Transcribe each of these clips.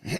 Good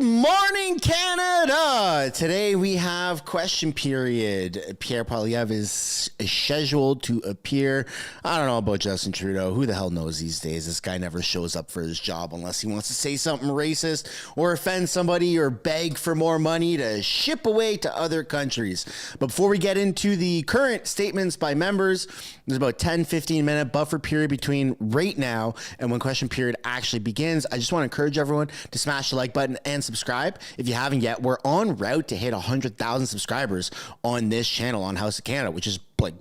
morning, Canada! Today we have question period. Pierre Poilievre is scheduled to appear. I don't know about Justin Trudeau. Who the hell knows these days? This guy never shows up for his job unless he wants to say something racist or offend somebody or beg for more money to ship away to other countries. But before we get into the current statements by members, there's about 10-15 minute buffer period between right now and when question period actually begins. I just want to encourage everyone to smash the like button and subscribe if you haven't yet. We're on route to hit 100,000 subscribers on this channel on House of Canada, which is like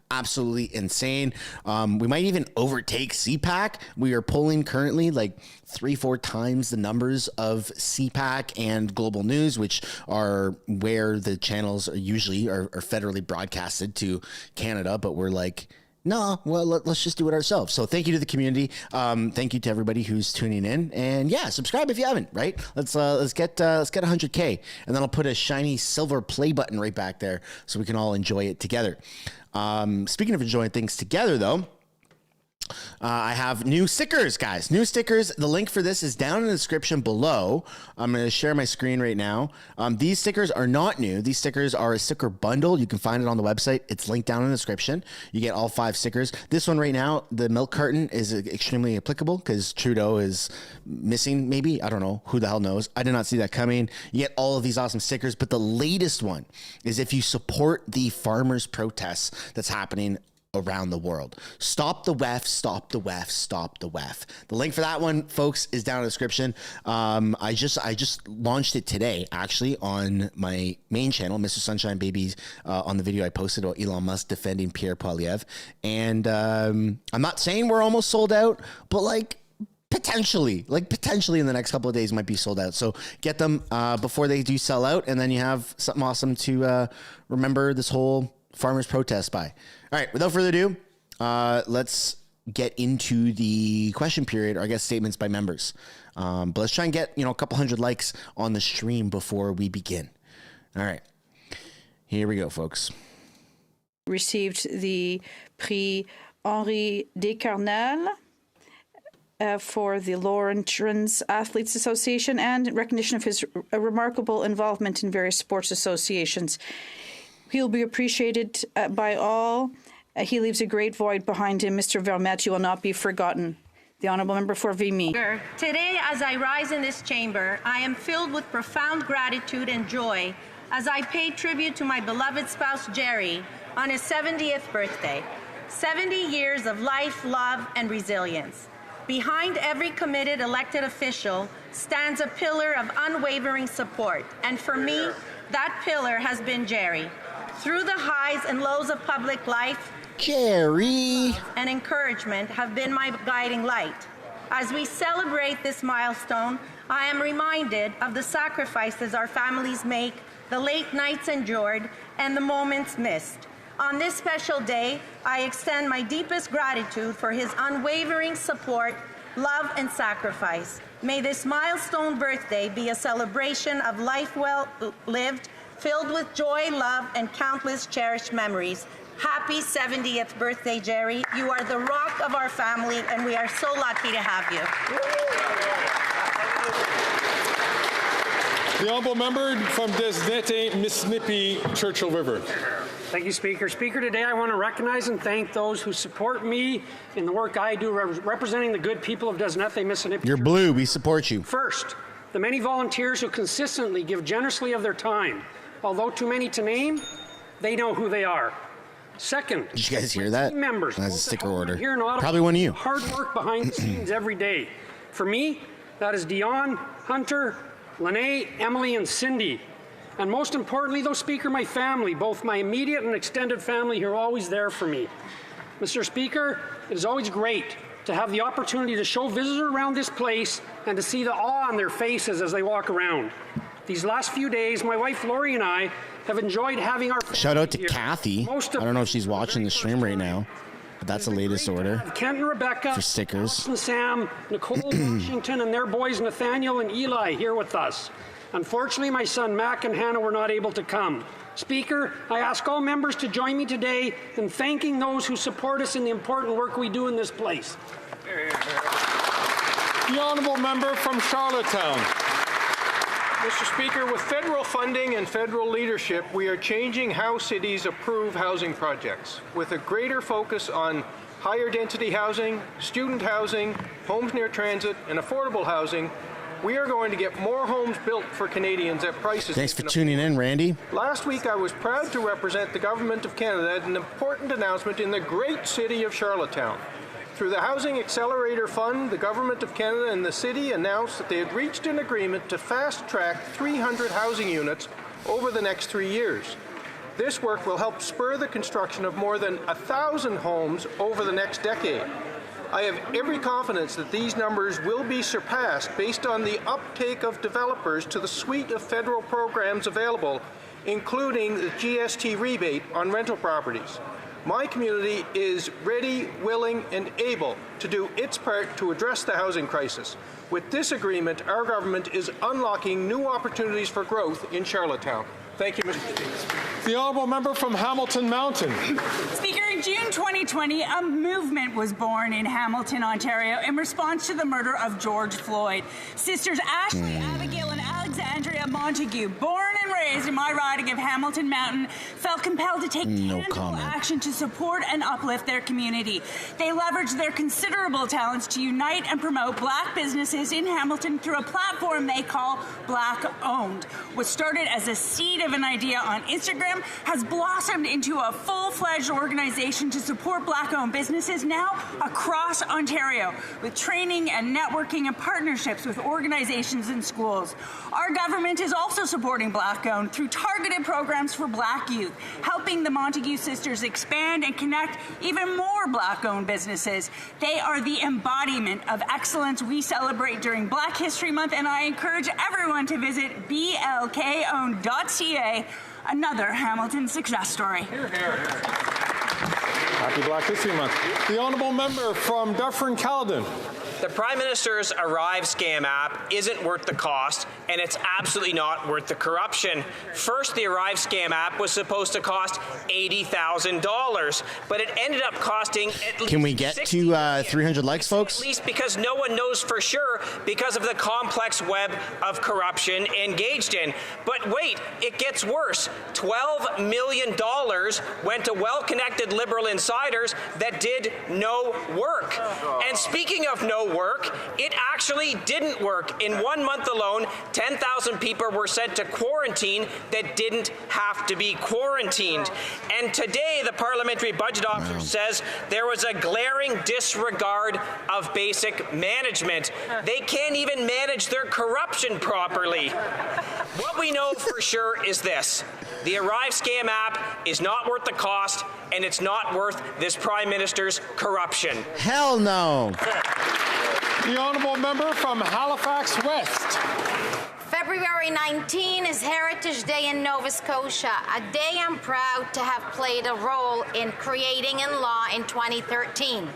absolutely insane. We might even overtake CPAC. We are pulling currently like 3-4 times the numbers of CPAC and Global News, which are where the channels are usually are federally broadcasted to Canada. But we're like, no, well, let's just do it ourselves. So thank you to the community. Thank you to everybody who's tuning in, and yeah, subscribe if you haven't. Right? Let's get 100K, and then I'll put a shiny silver play button right back there so we can all enjoy it together. Speaking of enjoying things together, though. I have new stickers, guys. New stickers. The link for this is down in the description below. I'm going to share my screen right now. These stickers are not new. These stickers are a sticker bundle. You can find it on the website. It's linked down in the description. You get all 5 stickers. This one right now, the milk carton, is extremely applicable because Trudeau is missing, maybe. I don't know. Who the hell knows? I did not see that coming. You get all of these awesome stickers. But the latest one is if you support the farmers' protests that's happening around the world. Stop the WEF, stop the WEF, stop the WEF. The link for that one, folks, is down in the description. I just launched it today, actually, on my main channel, Mistersunshinebaby, on the video I posted about Elon Musk defending Pierre Poilievre. And I'm not saying we're almost sold out, but potentially in the next couple of days might be sold out. So get them before they do sell out, and then you have something awesome to remember this whole farmers protest by. All right, without further ado, let's get into the question period, or I guess statements by members. But let's try and get, a couple hundred likes on the stream before we begin. All right, here we go, folks. Received the Prix Henri Descarnel for the Lawrence Athletes Association and recognition of his remarkable involvement in various sports associations. He'll be appreciated by all. He leaves a great void behind him. Mr. Vermette, you will not be forgotten. The Honourable Member for Vimy. Today, as I rise in this chamber, I am filled with profound gratitude and joy as I pay tribute to my beloved spouse, Jerry, on his 70th birthday. 70 years of life, love, and resilience. Behind every committed elected official stands a pillar of unwavering support. And for me, that pillar has been Jerry. Through the highs and lows of public life, Jerry and encouragement have been my guiding light. As we celebrate this milestone, I am reminded of the sacrifices our families make, the late nights endured, and the moments missed. On this special day, I extend my deepest gratitude for his unwavering support, love, and sacrifice. May this milestone birthday be a celebration of life well lived, filled with joy, love, and countless cherished memories. Happy 70th birthday, Jerry. You are the rock of our family, and we are so lucky to have you. The honourable member from Desnette, Mississippi, Churchill River. Thank you, Speaker. Speaker, today I want to recognize and thank those who support me in the work I do representing the good people of Desnette, Mississippi. You're blue. We support you. First, the many volunteers who consistently give generously of their time. Although too many to name, they know who they are. Second, did you guys hear that? Members, that's a sticker order. Here in Ottawa, probably one of you. Hard work behind the scenes every day. For me, that is Dion, Hunter, Lene, Emily, and Cindy. And most importantly, though, Speaker, my family, both my immediate and extended family, who are always there for me. Mr. Speaker, it is always great to have the opportunity to show visitors around this place and to see the awe on their faces as they walk around. These last few days, my wife Lori and I have enjoyed having our shout out to Kathy. I don't know if she's watching the stream right now, but that's the latest order. Kent and Rebecca, for stickers. Austin, Sam, Nicole, Washington, and their boys Nathaniel and Eli here with us. Unfortunately, my son Mac and Hannah were not able to come. Speaker, I ask all members to join me today in thanking those who support us in the important work we do in this place. The honourable member from Charlottetown. Mr. Speaker, with federal funding and federal leadership, we are changing how cities approve housing projects with a greater focus on higher density housing, student housing, homes near transit, and affordable housing. We are going to get more homes built for Canadians at prices. Thanks for tuning in, Randy. Last week, I was proud to represent the Government of Canada at an important announcement in the great city of Charlottetown. Through the Housing Accelerator Fund, the Government of Canada and the city announced that they had reached an agreement to fast-track 300 housing units over the next 3 years. This work will help spur the construction of more than 1,000 homes over the next decade. I have every confidence that these numbers will be surpassed based on the uptake of developers to the suite of federal programs available, including the GST rebate on rental properties. My community is ready, willing, and able to do its part to address the housing crisis. With this agreement, our government is unlocking new opportunities for growth in Charlottetown. Thank you, Mr. Speaker. The honourable member from Hamilton Mountain. Speaker, in June 2020, a movement was born in Hamilton, Ontario, in response to the murder of George Floyd. Sisters Ashley, Abigail, and Alexandria Montague, born and raised in my riding of Hamilton Mountain, felt compelled to take tangible action to support and uplift their community. They leveraged their considerable talents to unite and promote Black businesses in Hamilton through a platform they call Black Owned. What started as a seed of an idea on Instagram has blossomed into a full-fledged organization to support Black-owned businesses now across Ontario, with training and networking and partnerships with organizations and schools. Our government is also supporting Black-owned through targeted programs for Black youth, helping the Montague sisters expand and connect even more Black-owned businesses. They are the embodiment of excellence we celebrate during Black History Month, and I encourage everyone to visit blkowned.ca. Another Hamilton success story. Hear, hear. Happy Black History Month. The honourable member from Dufferin-Caledon. The Prime Minister's ArriveCAN app isn't worth the cost, and it's absolutely not worth the corruption. First, the ArriveCAN app was supposed to cost $80,000, but it ended up costing at least. Can we get to 300 likes, folks? At least because no one knows for sure because of the complex web of corruption engaged in. But wait, it gets worse. $12 million went to well-connected Liberal insiders that did no work. And speaking of no work, it actually didn't work. In 1 month alone, 10,000 people were sent to quarantine that didn't have to be quarantined. And today, the Parliamentary Budget Officer says there was a glaring disregard of basic management. They can't even manage their corruption properly. What we know for sure is this. The ArriveCAN app is not worth the cost, and it's not worth this Prime Minister's corruption. Hell no. The honourable member from Halifax West. February 19 is Heritage Day in Nova Scotia, a day I'm proud to have played a role in creating in law in 2013.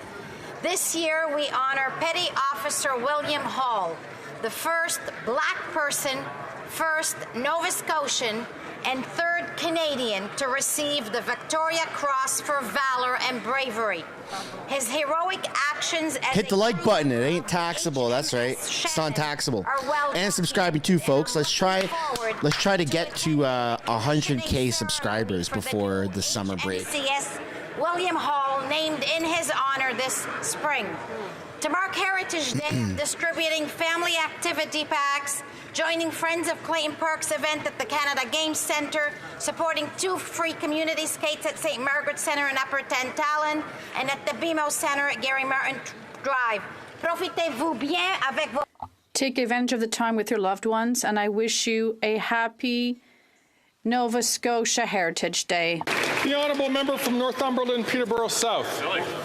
This year, we honor Petty Officer William Hall, the first Black person, first Nova Scotian, and third Canadian to receive the Victoria Cross for valor and bravery. His heroic actions as hit the like button. It ain't taxable. That's right. It's non-taxable. And subscribing too, folks. Let's try to get to 100K subscribers before the summer break. NCS William Hall named in his honor this spring. To mark Heritage Day, distributing family activity packs, joining Friends of Clayton Park's event at the Canada Games Centre, supporting 2 free community skates at St. Margaret's Centre in Upper Tantallon, and at the BMO Centre at Gary Martin Drive. Profitez-vous bien avec vos... Take advantage of the time with your loved ones, and I wish you a happy Nova Scotia Heritage Day. The honourable member from Northumberland, Peterborough South.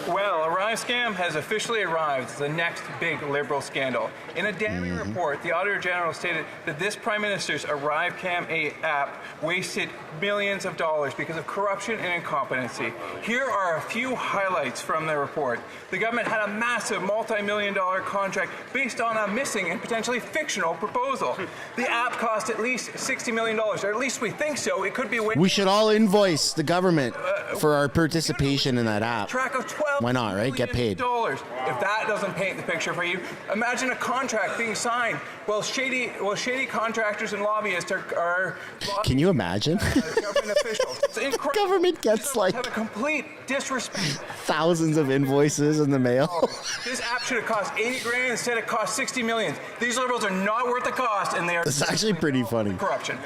Well, ArriveCAN has officially arrived as the next big Liberal scandal. In a damning report, the Auditor General stated that this Prime Minister's ArriveCAN app wasted millions of dollars because of corruption and incompetency. Here are a few highlights from the report. The government had a massive multi-million-dollar contract based on a missing and potentially fictional proposal. The app cost at least $60 million, or at least we think so. It could be. We should all invoice the government for our participation in that app. Track of $12 Why not, right? Get paid. If that doesn't paint the picture for you, imagine a contract being signed while shady contractors and lobbyists are Can you imagine? government officials. It's incredible. Government gets like have a complete disrespect. thousands of invoices in the mail. This app should have cost $80,000 instead it cost $60 million. These Liberals are not worth the cost, and they are. It's actually pretty funny. Corruption.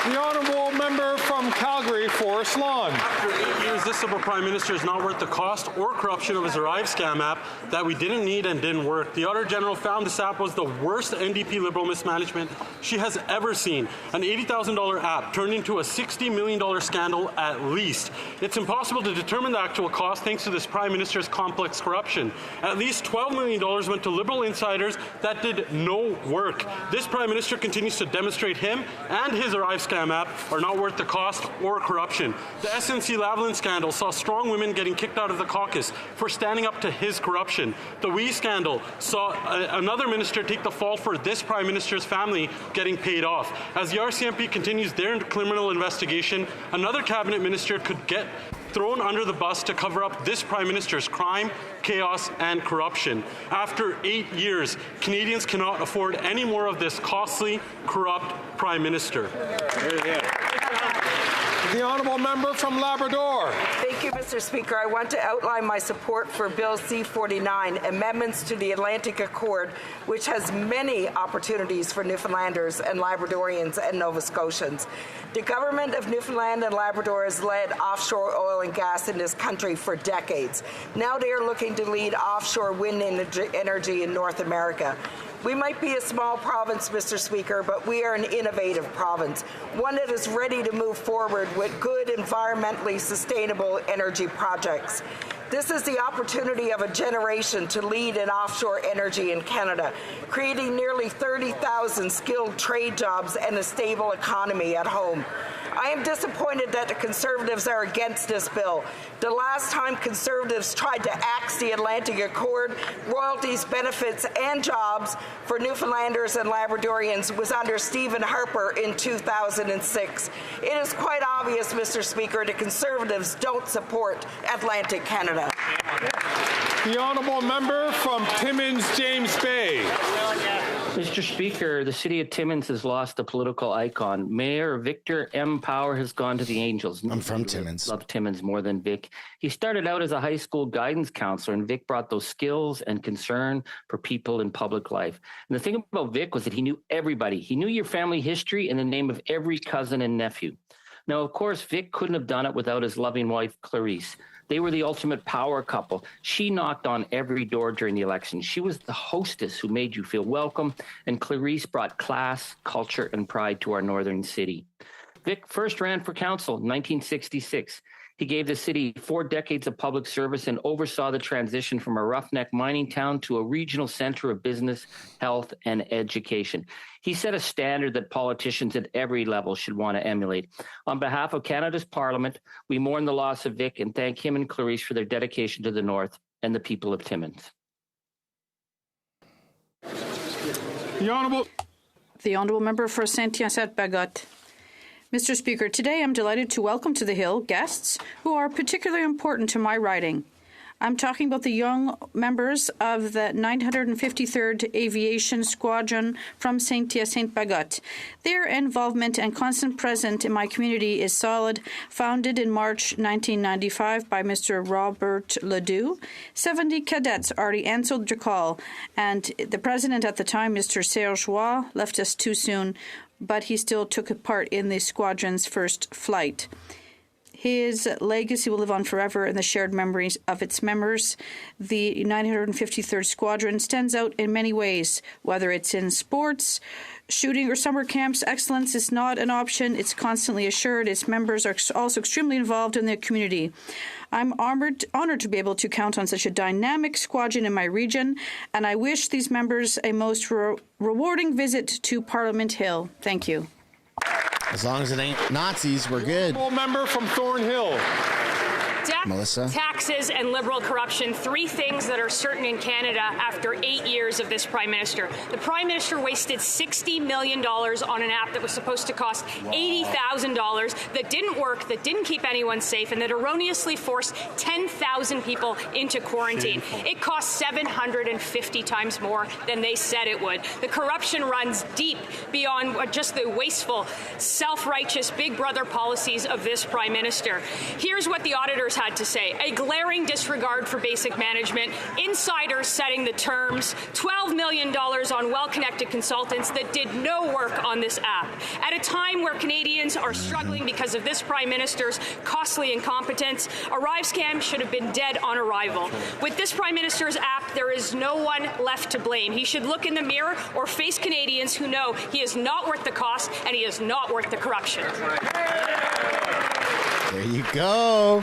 The honourable member from Calgary, Forest Lawn. After 8 years, this Liberal Prime Minister is not worth the cost or corruption of his ArriveCAN app that we didn't need and didn't work. The Auditor General found this app was the worst NDP Liberal mismanagement she has ever seen. An $80,000 app turned into a $60 million scandal at least. It's impossible to determine the actual cost thanks to this Prime Minister's complex corruption. At least $12 million went to Liberal insiders that did no work. This Prime Minister continues to demonstrate him and his ArriveCAN app are not worth the cost or corruption. The SNC-Lavalin scandal saw strong women getting kicked out of the caucus for standing up to his corruption. The WE scandal saw another minister take the fall for this Prime Minister's family getting paid off. As the RCMP continues their criminal investigation, another cabinet minister could get thrown under the bus to cover up this Prime Minister's crime, chaos, and corruption. After 8 years, Canadians cannot afford any more of this costly, corrupt Prime Minister. The honourable member from Labrador. Thank you, Mr. Speaker. I want to outline my support for Bill C-49, amendments to the Atlantic Accord, which has many opportunities for Newfoundlanders and Labradorians and Nova Scotians. The government of Newfoundland and Labrador has led offshore oil and gas in this country for decades. Now they are looking to lead offshore wind energy in North America. We might be a small province, Mr. Speaker, but we are an innovative province, one that is ready to move forward with good, environmentally sustainable energy projects. This is the opportunity of a generation to lead in offshore energy in Canada, creating nearly 30,000 skilled trade jobs and a stable economy at home. I am disappointed that the Conservatives are against this bill. The last time Conservatives tried to axe the Atlantic Accord, royalties, benefits, and jobs for Newfoundlanders and Labradorians was under Stephen Harper in 2006. It is quite obvious, Mr. Speaker, the Conservatives don't support Atlantic Canada. The honourable member from Timmins, James Bay. Mr. Speaker, the city of Timmins has lost a political icon. Mayor Victor M. Power has gone to the Angels. I'm from Timmins. Love Timmins more than Vic. He started out as a high school guidance counselor, and Vic brought those skills and concern for people in public life. And the thing about Vic was that he knew everybody. He knew your family history and the name of every cousin and nephew. Now, of course, Vic couldn't have done it without his loving wife, Clarice. They were the ultimate power couple. She knocked on every door during the election. She was the hostess who made you feel welcome, and Clarice brought class, culture, and pride to our northern city. Vic first ran for council in 1966. He gave the city 4 decades of public service and oversaw the transition from a roughneck mining town to a regional center of business, health, and education. He set a standard that politicians at every level should want to emulate. On behalf of Canada's Parliament, we mourn the loss of Vic and thank him and Clarice for their dedication to the North and the people of Timmins. The Honourable Member for Saint-Hyacinthe-Bagotte. Mr. Speaker, today I'm delighted to welcome to the Hill guests who are particularly important to my riding. I'm talking about the young members of the 953rd Aviation Squadron from Saint-Hyacinthe-Bagotte. Their involvement and constant presence in my community is solid. Founded in March 1995 by Mr. Robert Ledoux, 70 cadets already answered the call, and the president at the time, Mr. Serge Roy, left us too soon, but he still took part in the squadron's first flight. His legacy will live on forever in the shared memories of its members. The 953rd Squadron stands out in many ways, whether it's in sports, shooting, or summer camps. Excellence is not an option. It's constantly assured. Its members are also extremely involved in the community. I'm honored to be able to count on such a dynamic squadron in my region, and I wish these members a most rewarding visit to Parliament Hill. Thank you. As long as it ain't Nazis, we're good. Member from Thornhill. Death, Melissa? taxes, and liberal corruption, three things that are certain in Canada after 8 years of this Prime Minister. The Prime Minister wasted $60 million on an app that was supposed to cost $80,000, that didn't work, that didn't keep anyone safe, and that erroneously forced 10,000 people into quarantine. It cost 750 times more than they said it would. The corruption runs deep beyond just the wasteful, self-righteous Big Brother policies of this Prime Minister. Here's what the auditors had to say. A glaring disregard for basic management, insiders setting the terms, $12 million on well-connected consultants that did no work on this app. At a time where Canadians are struggling because of this Prime Minister's costly incompetence, ArriveCAN should have been dead on arrival. With this Prime Minister's app, there is no one left to blame. He should look in the mirror or face Canadians who know he is not worth the cost and he is not worth the corruption. There you go.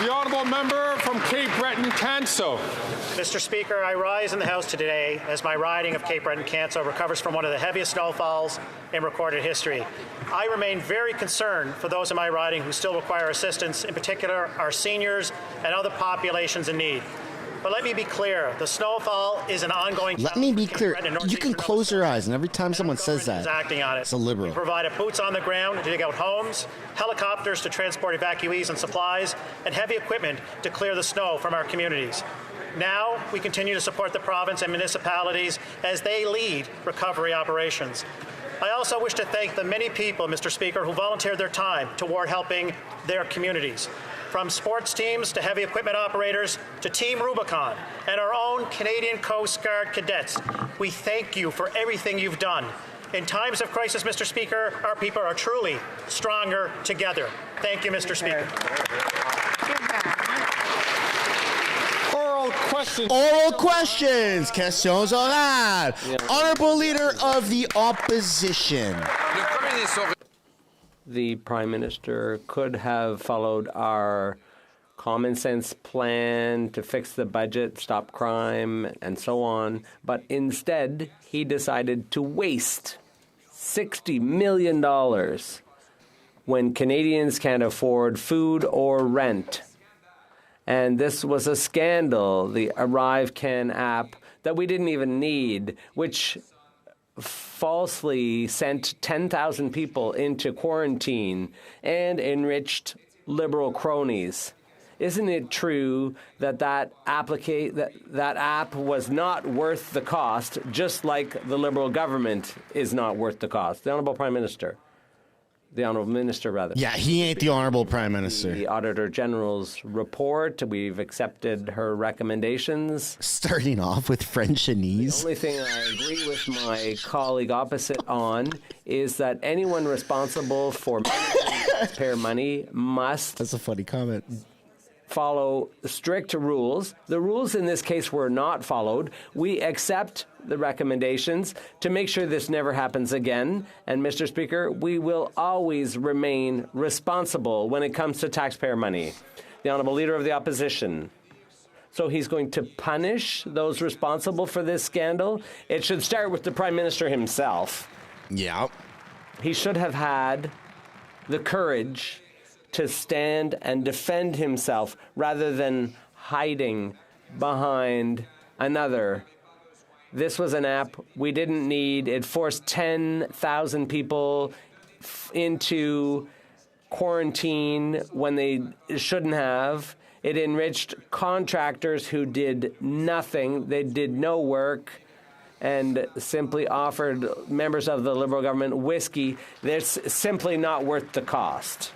The honourable member from Cape Breton-Canso. Mr. Speaker, I rise in the House today as my riding of Cape Breton-Canso recovers from one of the heaviest snowfalls in recorded history. I remain very concerned for those in my riding who still require assistance, in particular our seniors and other populations in need. But let me be clear, the snowfall is an ongoing... Let me be clear. You can close your eyes, and every time someone says that, acting on it. It's a liberal. We provided boots on the ground to dig out homes, helicopters to transport evacuees and supplies, and heavy equipment to clear the snow from our communities. Now, we continue to support the province and municipalities as they lead recovery operations. I also wish to thank the many people, Mr. Speaker, who volunteered their time toward helping their communities. From sports teams to heavy equipment operators to Team Rubicon and our own Canadian Coast Guard cadets, we thank you for everything you've done. In times of crisis, Mr. Speaker, our people are truly stronger together. Thank you, Mr. Speaker. Oral questions. Oral questions. Questions orales. Honourable Leader of the Opposition. The Prime Minister could have followed our common sense plan to fix the budget, stop crime, and so on, but instead he decided to waste $60 million when Canadians can't afford food or rent. And this was a scandal, the ArriveCAN app that we didn't even need, which falsely sent 10,000 people into quarantine and enriched liberal cronies. Isn't it true that that app was not worth the cost, just like the Liberal government is not worth the cost? The Honourable Prime Minister. The Honourable Minister, rather. Yeah, he ain't the Honourable Prime Minister. The Auditor General's report, we've accepted her recommendations. Starting off with Frenchonese. The only thing I agree with my colleague opposite on is that anyone responsible for taxpayer money must... That's a funny comment. ...follow strict rules. The rules in this case were not followed. We accept the recommendations to make sure this never happens again. And, Mr. Speaker, we will always remain responsible when it comes to taxpayer money. The Honourable Leader of the Opposition. So he's going to punish those responsible for this scandal? It should start with the Prime Minister himself. Yeah. He should have had the courage to stand and defend himself rather than hiding behind another. This was an app we didn't need. It forced 10,000 people into quarantine when they shouldn't have. It enriched contractors who did nothing. They did no work and simply offered members of the Liberal government whiskey. That's simply not worth the cost.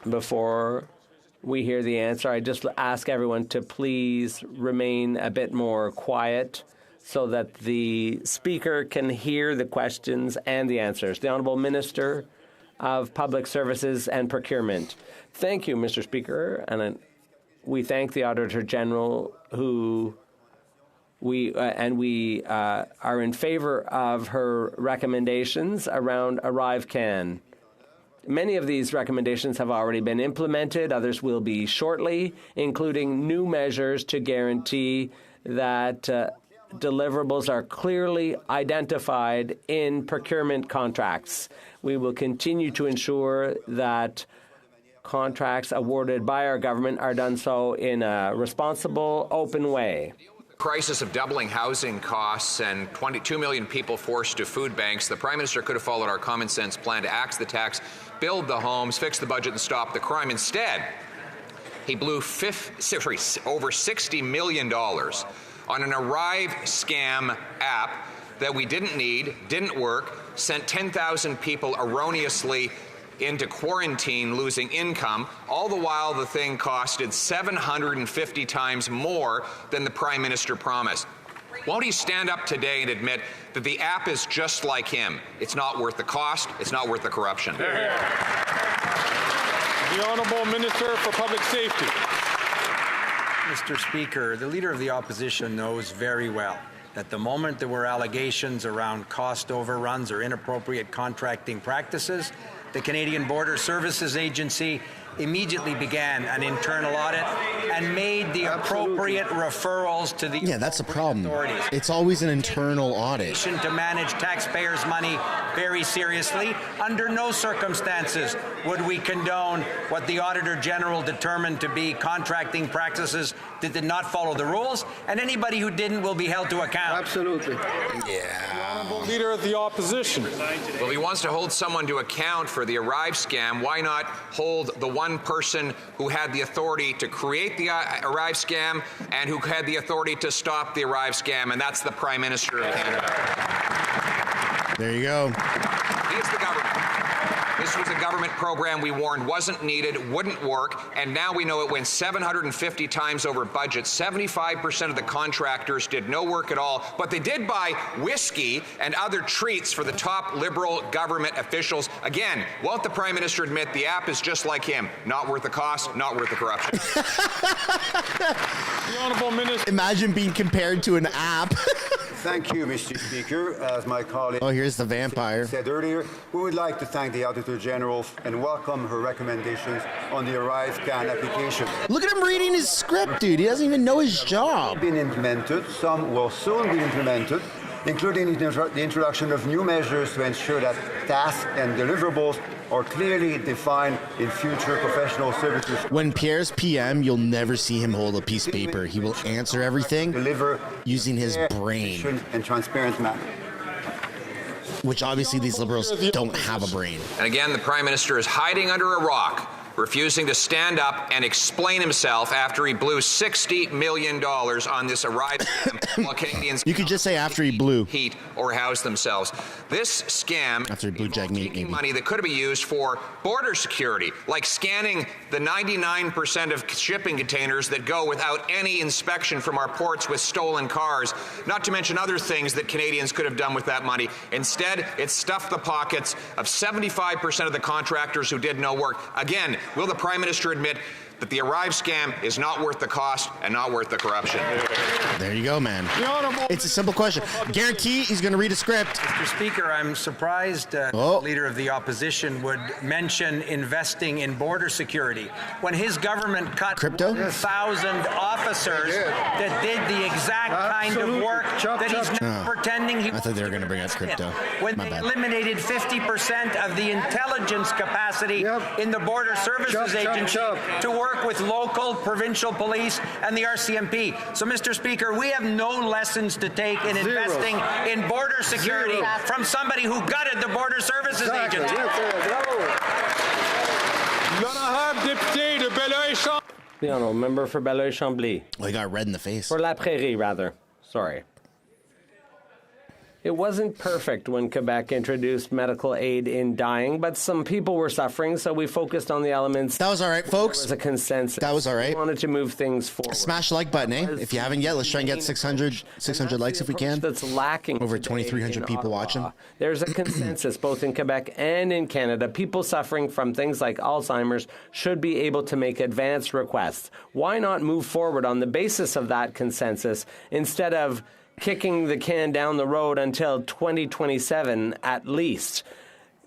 Before we hear the answer, I just ask everyone to please remain a bit more quiet so that the Speaker can hear the questions and the answers. The Honourable Minister of Public Services and Procurement. Thank you, Mr. Speaker, and we thank the Auditor General who we are in favor of her recommendations around ArriveCAN. Many of these recommendations have already been implemented. Others will be shortly, including new measures to guarantee that deliverables are clearly identified in procurement contracts. We will continue to ensure that contracts awarded by our government are done so in a responsible, open way. Crisis of doubling housing costs and 22 million people forced to food banks, the Prime Minister could have followed our common sense plan to axe the tax, build the homes, fix the budget, and stop the crime. Instead, he blew over $60 million on an ArriveCAN app that we didn't need, didn't work, sent 10,000 people erroneously into quarantine, losing income, all the while the thing costed 750 times more than the Prime Minister promised. Won't he stand up today and admit that the app is just like him? It's not worth the cost, it's not worth the corruption. The Honourable Minister for Public Safety. Mr. Speaker, the Leader of the Opposition knows very well that the moment there were allegations around cost overruns or inappropriate contracting practices, the Canadian Border Services Agency immediately began an internal audit and made the appropriate referrals to the Yeah, that's the problem. authorities. It's always an internal audit. To manage taxpayers' money very seriously. Under no circumstances would we condone what the Auditor General determined to be contracting practices that did not follow the rules, and anybody who didn't will be held to account. Absolutely. Yeah. Honourable Leader of the Opposition. Well, if he wants to hold someone to account for the ArriveCAN, why not hold the one person who had the authority to create the ArriveCAN and who had the authority to stop the ArriveCAN, and that's the Prime Minister of Canada. There you go. He is the government. This was a government program we warned wasn't needed, wouldn't work, and now we know it went 750 times over budget. 75% of the contractors did no work at all, but they did buy whiskey and other treats for the top Liberal government officials. Again, won't the Prime Minister admit the app is just like him? Not worth the cost, not worth the corruption. The Honourable Minister. Imagine being compared to an app. Thank you, Mr. Speaker. As my colleague here's the vampire. said earlier, we would like to thank the Auditor General and welcome her recommendations on the ArriveCAN application. Look at him reading his script, dude. He doesn't even know his job. Been implemented. Some will soon be implemented, including the introduction of new measures to ensure that tasks and deliverables are clearly defined in future professional services. When Pierre's PM, you'll never see him hold a piece of paper. He will answer everything using his brain. And transparent manner. Which obviously these Liberals don't have a brain. And again, the Prime Minister is hiding under a rock, refusing to stand up and explain himself after he blew $60 million on this ArriveCAN while Canadians You could just say after he blew. Heat or house themselves. This scam After he blew Jack Meat, maybe. money that could be used for border security, like scanning the 99% of shipping containers that go without any inspection from our ports with stolen cars, not to mention other things that Canadians could have done with that money. Instead, it stuffed the pockets of 75% of the contractors who did no work. Again, will the Prime Minister admit that the ArriveCAN is not worth the cost and not worth the corruption? There you go, man. It's a simple question. Guarantee he's going to read a script. Mr. Speaker, I'm surprised the Leader of the Opposition would mention investing in border security when his government cut 1,000 officers that did the exact kind of work that he's now pretending he I thought they were going to bring up crypto. when My they bad. eliminated 50% of the intelligence capacity in the Border Services Agency to work with local, provincial police and the RCMP. So, Mr. Speaker, we have no lessons to take in investing in border security from somebody who gutted the Border Services Agency. The Honourable Member for Belleuil-Chambly. Well, he got red in the face. For La Prairie, rather. Sorry. It wasn't perfect when Quebec introduced medical aid in dying, but some people were suffering, so we focused on the elements. That was all right, folks. There was a consensus. That was all right. We wanted to move things forward. Smash the like button, eh? If you haven't yet, let's try and get 600 likes if we can. That's lacking. Over 2,300 people watching. There's a consensus both in Quebec and in Canada. People suffering from things like Alzheimer's should be able to make advance requests. Why not move forward on the basis of that consensus instead of kicking the can down the road until 2027 at least?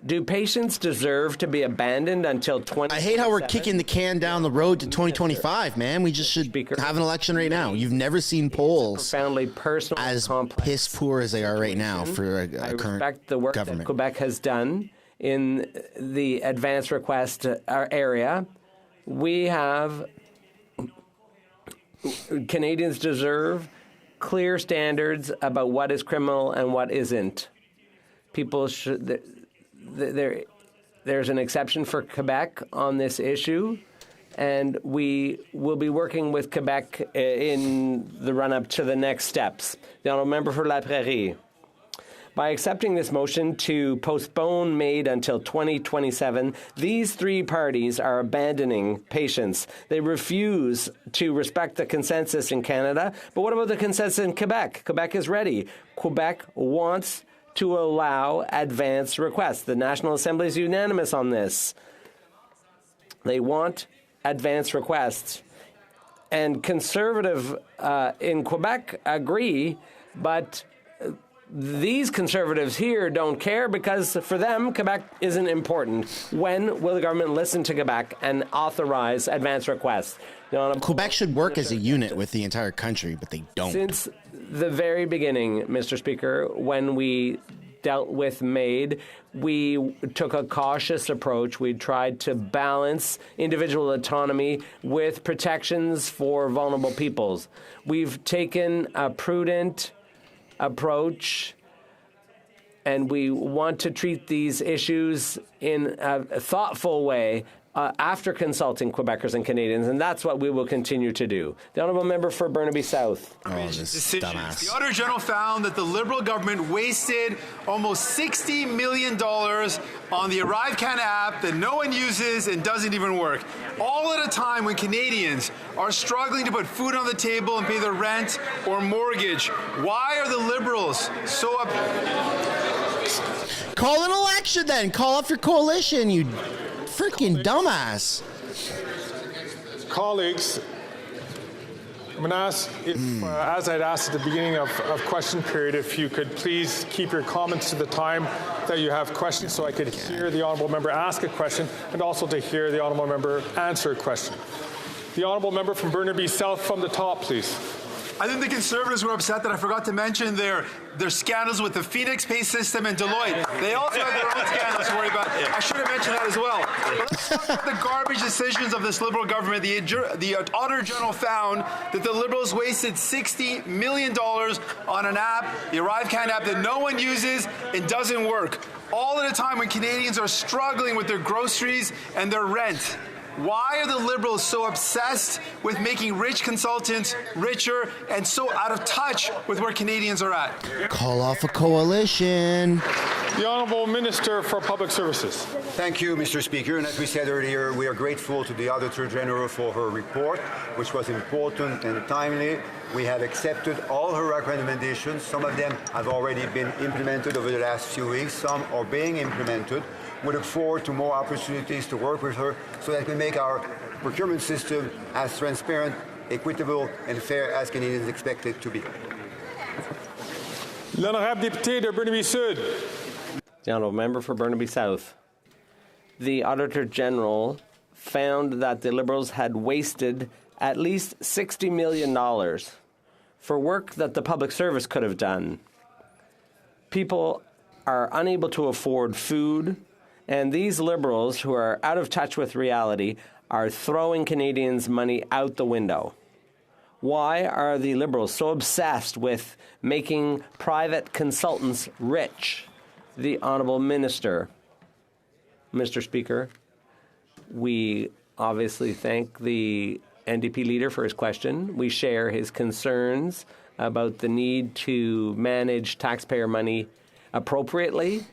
Do patients deserve to be abandoned until 2027? I hate how we're kicking the can down the road to 2025, man. We just should have an election right now. You've never seen polls as piss poor as they are right now for a current respect the work government. that Quebec has done in the advance request area. We have Canadians deserve clear standards about what is criminal and what isn't. People should. There's an exception for Quebec on this issue, and we will be working with Quebec in the run-up to the next steps. The Honourable Member for La Prairie. By accepting this motion to postpone MAID until 2027, these three parties are abandoning patients. They refuse to respect the consensus in Canada. But what about the consensus in Quebec? Quebec is ready. Quebec wants to allow advance requests. The National Assembly is unanimous on this. They want advance requests. And Conservative in Quebec agree, but these Conservatives here don't care because for them, Quebec isn't important. When will the government listen to Quebec and authorize advance requests? Quebec should work as a unit with the entire country, but they don't. Since the very beginning, Mr. Speaker, when we dealt with MAID, we took a cautious approach. We tried to balance individual autonomy with protections for vulnerable peoples. We've taken a prudent approach, and we want to treat these issues in a thoughtful way after consulting Quebecers and Canadians, and that's what we will continue to do. The Honourable Member for Burnaby South. Oh, this dumbass. The Auditor General found that the Liberal government wasted almost $60 million on the ArriveCAN app that no one uses and doesn't even work. All at a time when Canadians are struggling to put food on the table and pay their rent or mortgage. Why are the Liberals so up? Call an election then. Call off your coalition, you freaking dumbass. Colleagues, I'm going to ask, if, as I'd asked at the beginning of question period, if you could please keep your comments to the time that you have questions so I could hear the Honourable Member ask a question and also to hear the Honourable Member answer a question. The Honourable Member from Burnaby South from the top, please. I think the Conservatives were upset that I forgot to mention their scandals with the Phoenix pay system and Deloitte. They also have their own scandals to worry about. I should have mentioned that as well. But let's talk about the garbage decisions of this Liberal government. The Auditor General found that the Liberals wasted $60 million on an app, the ArriveCAN app, that no one uses and doesn't work. All at a time when Canadians are struggling with their groceries and their rent. Why are the Liberals so obsessed with making rich consultants richer and so out of touch with where Canadians are at? Call off a coalition. The Honourable Minister for Public Services. Thank you, Mr. Speaker. And as we said earlier, we are grateful to the Auditor General for her report, which was important and timely. We have accepted all her recommendations. Some of them have already been implemented over the last few weeks. Some are being implemented. We look forward to more opportunities to work with her so that we make our procurement system as transparent, equitable, and fair as Canadians expect it to be. L'honorable député de Burnaby Sud. The Honourable Member for Burnaby South. The Auditor General found that the Liberals had wasted at least $60 million for work that the public service could have done. People are unable to afford food, and these Liberals, who are out of touch with reality, are throwing Canadians' money out the window. Why are the Liberals so obsessed with making private consultants rich? The Honourable Minister. Mr. Speaker, we obviously thank the NDP leader for his question. We share his concerns about the need to manage taxpayer money appropriately,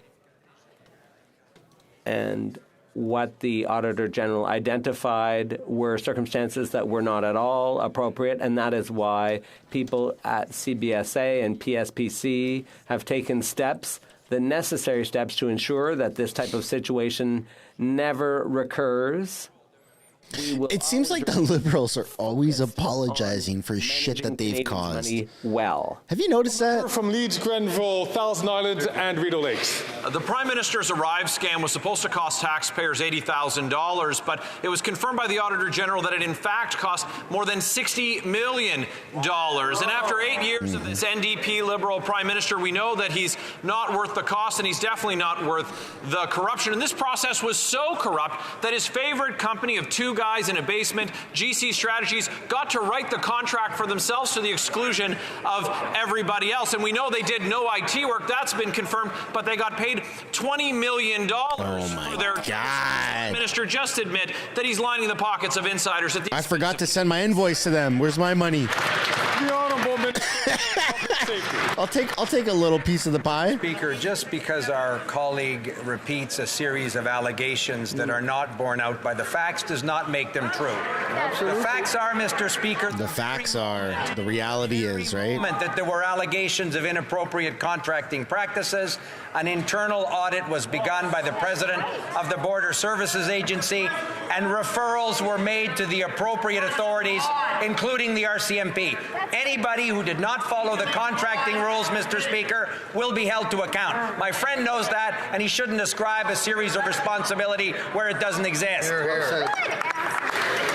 and what the Auditor General identified were circumstances that were not at all appropriate, and that is why people at CBSA and PSPC have taken steps, the necessary steps, to ensure that this type of situation never recurs. It seems like the Liberals are always apologizing for shit that they've caused. Well, have you noticed that? From Leeds, Grenville, Thousand Islands, and Rideau Lakes. The Prime Minister's Arrive scam was supposed to cost taxpayers $80,000, but it was confirmed by the Auditor General that it in fact cost more than $60 million. And after 8 years of this NDP Liberal Prime Minister, we know that he's not worth the cost, and he's definitely not worth the corruption. And this process was so corrupt that his favorite company of two guys in a basement, GC Strategies, got to write the contract for themselves to the exclusion of everybody else. And we know they did no IT work. That's been confirmed, but they got paid $20 million for their God. Minister just admit that he's lining the pockets of insiders. At I forgot to send my invoice to them. Where's my money? The Honourable Minister of Safety. I'll take a little piece of the pie. Speaker, just because our colleague repeats a series of allegations that are not borne out by the facts does not make them true. Absolutely. The facts are, Mr. Speaker. The facts are. The reality is, right? That there were allegations of inappropriate contracting practices. An internal audit was begun by the President of the Border Services Agency, and referrals were made to the appropriate authorities, including the RCMP. Anybody who did not follow the contracting rules, Mr. Speaker, will be held to account. My friend knows that, and he shouldn't ascribe a series of responsibility where it doesn't exist.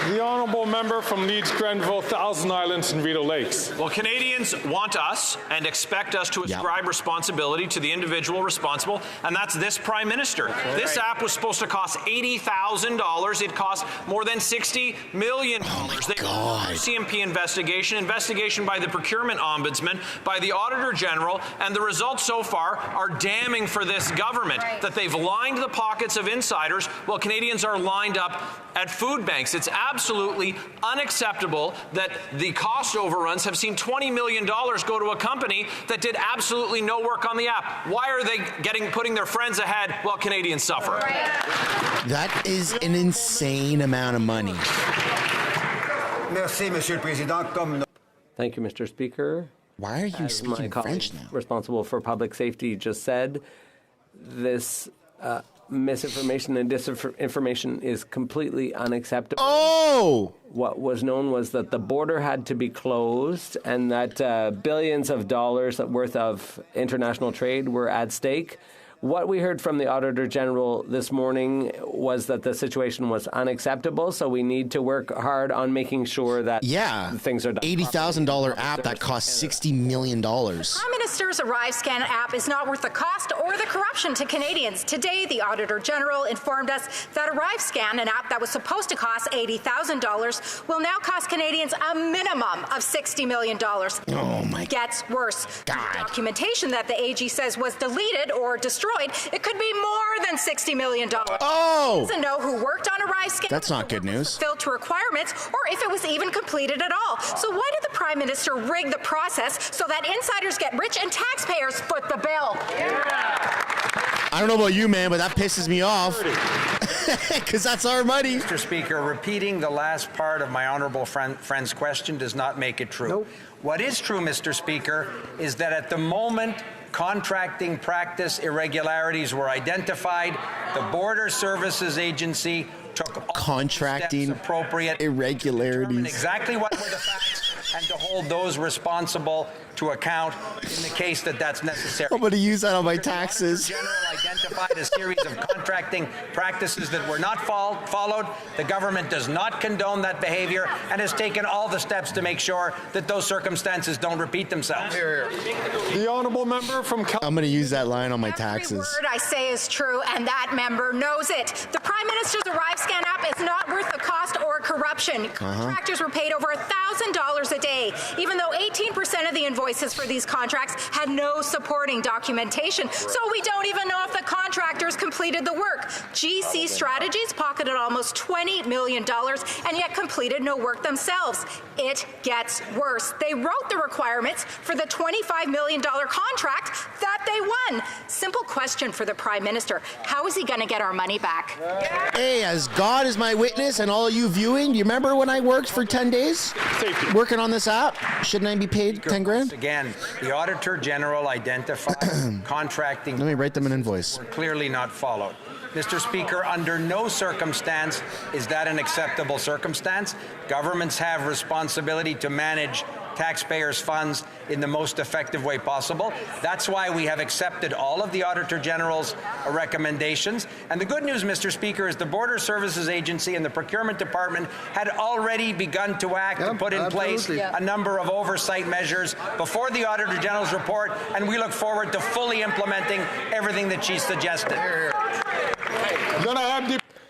The Honourable Member from Leeds, Grenville, Thousand Islands, and Rideau Lakes. Well, Canadians want us and expect us to ascribe responsibility to the individual responsible, and that's this Prime Minister. This app was supposed to cost $80,000. It cost more than $60 million. They RCMP investigation by the Procurement Ombudsman, by the Auditor General, and the results so far are damning for this government, that they've lined the pockets of insiders while Canadians are lined up at food banks. It's absolutely unacceptable that the cost overruns have seen $20 million go to a company that did absolutely no work on the app. Why are they putting their friends ahead while Canadians suffer? That is an insane amount of money. Merci, Monsieur le Président. Thank you, Mr. Speaker. Why are you speaking French now? Responsible for public safety just said, this misinformation and disinformation is completely unacceptable. Oh! What was known was that the border had to be closed and that billions of dollars worth of international trade were at stake. What we heard from the Auditor General this morning was that the situation was unacceptable, so we need to work hard on making sure that things are done. $80,000 app that costs $60 million. Prime Minister's ArriveCAN app is not worth the cost or the corruption to Canadians. Today, the Auditor General informed us that ArriveCAN, an app that was supposed to cost $80,000, will now cost Canadians a minimum of $60 million. Oh, my Gets worse. God. The documentation that the AG says was deleted or destroyed, it could be more than $60 million. Oh! He doesn't know who worked on ArriveCAN. That's not good news. Filled to requirements, or if it was even completed at all. So why did the Prime Minister rig the process so that insiders get rich and taxpayers foot the bill? I don't know about you, man, but that pisses me off. Because that's our money. Mr. Speaker, repeating the last part of my honourable friend's question does not make it true. Nope. What is true, Mr. Speaker, is that at the moment contracting practice irregularities were identified, the Border Services Agency took all contracting steps appropriate irregularities. Exactly what were the facts and to hold those responsible to account in the case that that's necessary. I'm going to use that on my taxes. The General identified a series of contracting practices that were not followed. The government does not condone that behavior and has taken all the steps to make sure that those circumstances don't repeat themselves. The Honourable Member from I'm going to use that line on my taxes. Every word I say is true, and that member knows it. The Prime Minister's ArriveCAN app is not worth the cost or corruption. corruption. Contractors were paid over $1,000 a day, even though 18% of the invoices for these contracts had no supporting documentation. So we don't even know if the contractors completed the work. GC Strategies pocketed almost $20 million and yet completed no work themselves. It gets worse. They wrote the requirements for the $25 million contract that they won. Simple question for the Prime Minister. How is he going to get our money back? Hey, as God is my witness and all you viewing, do you remember when I worked for 10 days working on this app? Shouldn't I be paid 10 grand? Again, the Auditor General identified contracting. Let me write them an invoice. Were clearly not followed. Mr. Speaker, under no circumstance is that an acceptable circumstance. Governments have responsibility to manage taxpayers' funds in the most effective way possible. That's why we have accepted all of the Auditor General's recommendations. And the good news, Mr. Speaker, is the Border Services Agency and the Procurement Department had already begun to act to put in place a number of oversight measures before the Auditor General's report, and we look forward to fully implementing everything that she suggested.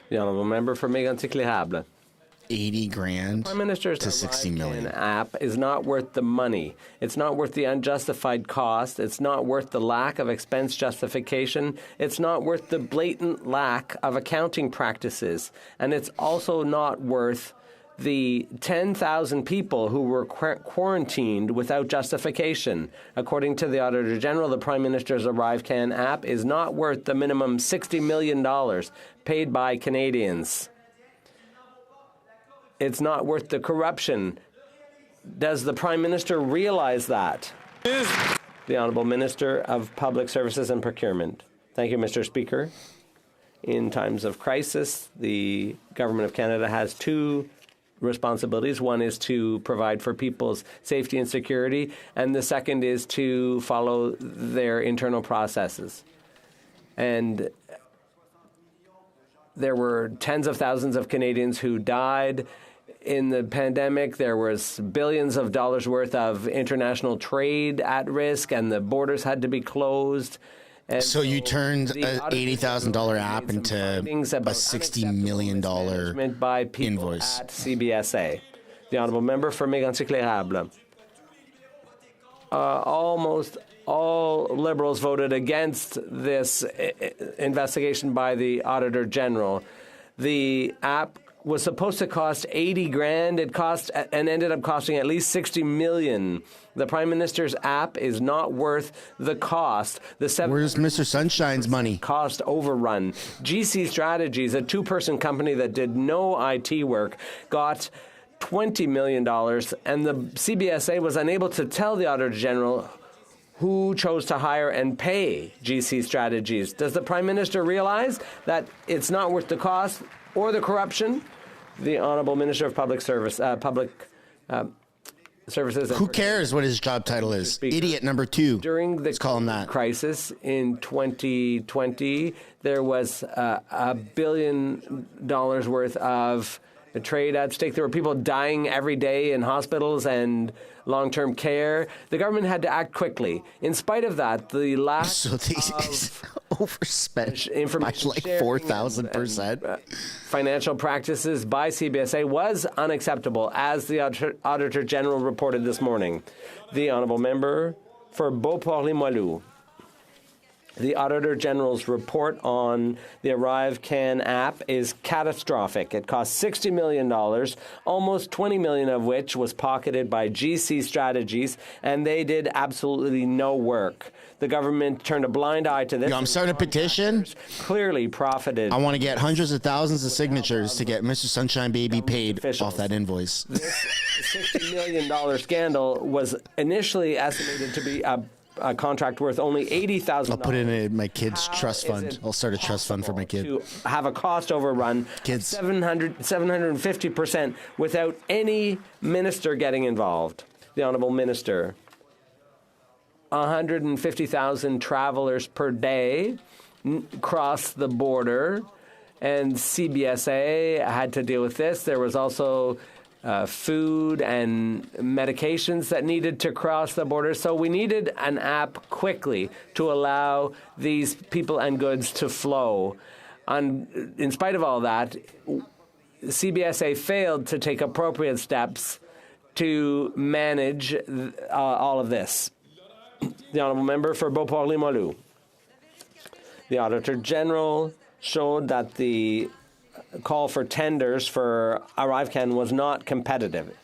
The honourable member for Mégantic-Les 80 grand Prime Minister's to 60 million app is not worth the money. It's not worth the unjustified cost. It's not worth the lack of expense justification. It's not worth the blatant lack of accounting practices. And it's also not worth the 10,000 people who were quarantined without justification. According to the Auditor General, the Prime Minister's ArriveCAN app is not worth the minimum $60 million paid by Canadians. It's not worth the corruption. Does the Prime Minister realize that? The Honourable Minister of Public Services and Procurement. Thank you, Mr. Speaker. In times of crisis, the Government of Canada has two responsibilities. One is to provide for people's safety and security, and the second is to follow their internal processes. And there were tens of thousands of Canadians who died in the pandemic. There was billions of dollars worth of international trade at risk, and the borders had to be closed. And so you turned an $80,000 app into a $60 million invoice. At CBSA. The Honourable Member for Mégantic-Les almost all Liberals voted against this investigation by the Auditor General. The app was supposed to cost 80 grand. It cost and ended up costing at least 60 million. The Prime Minister's app is not worth the cost. Where's Mr. Sunshine's money? Cost overrun. GC Strategies, a two-person company that did no IT work, got $20 million, and the CBSA was unable to tell the Auditor General who chose to hire and pay GC Strategies. Does the Prime Minister realize that it's not worth the cost or the corruption? The Honourable Minister of Public Services. Who cares what his job title is? Idiot number 2. During the crisis in 2020, there was $1 billion worth of trade at stake. There were people dying every day in hospitals and long-term care. The government had to act quickly. In spite of that, the lack of overspent by like 4,000%. Financial practices by CBSA was unacceptable, as the Auditor General reported this morning. The Honourable Member for Beauport-Limoilou. The Auditor General's report on the ArriveCAN app is catastrophic. It cost $60 million, almost $20 million of which was pocketed by GC Strategies, and they did absolutely no work. The government turned a blind eye to this. I'm starting a petition. Clearly profited. I want to get hundreds of thousands of signatures to get Mr. Sunshinebaby paid off that invoice. This $60 million scandal was initially estimated to be a contract worth only $80,000. I'll put it in my kids' trust fund. I'll start a trust fund for my kid. To have a cost overrun kids 750% without any minister getting involved. The Honourable Minister. 150,000 travelers per day cross the border, and CBSA had to deal with this. There was also food and medications that needed to cross the border. So we needed an app quickly to allow these people and goods to flow. In spite of all that, CBSA failed to take appropriate steps to manage all of this. The Honourable Member for Beauport-Limoilou. The Auditor General showed that the call for tenders for ArriveCAN was not competitive.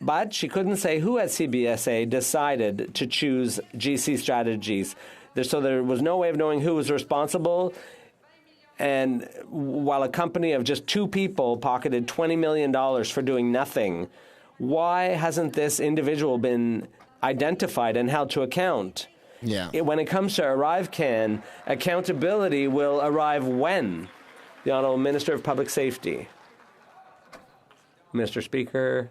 But she couldn't say who at CBSA decided to choose GC Strategies. So there was no way of knowing who was responsible. And while a company of just 2 people pocketed $20 million for doing nothing, why hasn't this individual been identified and held to account? Yeah. When it comes to ArriveCAN, accountability will arrive when? The Honourable Minister of Public Safety. Mr. Speaker,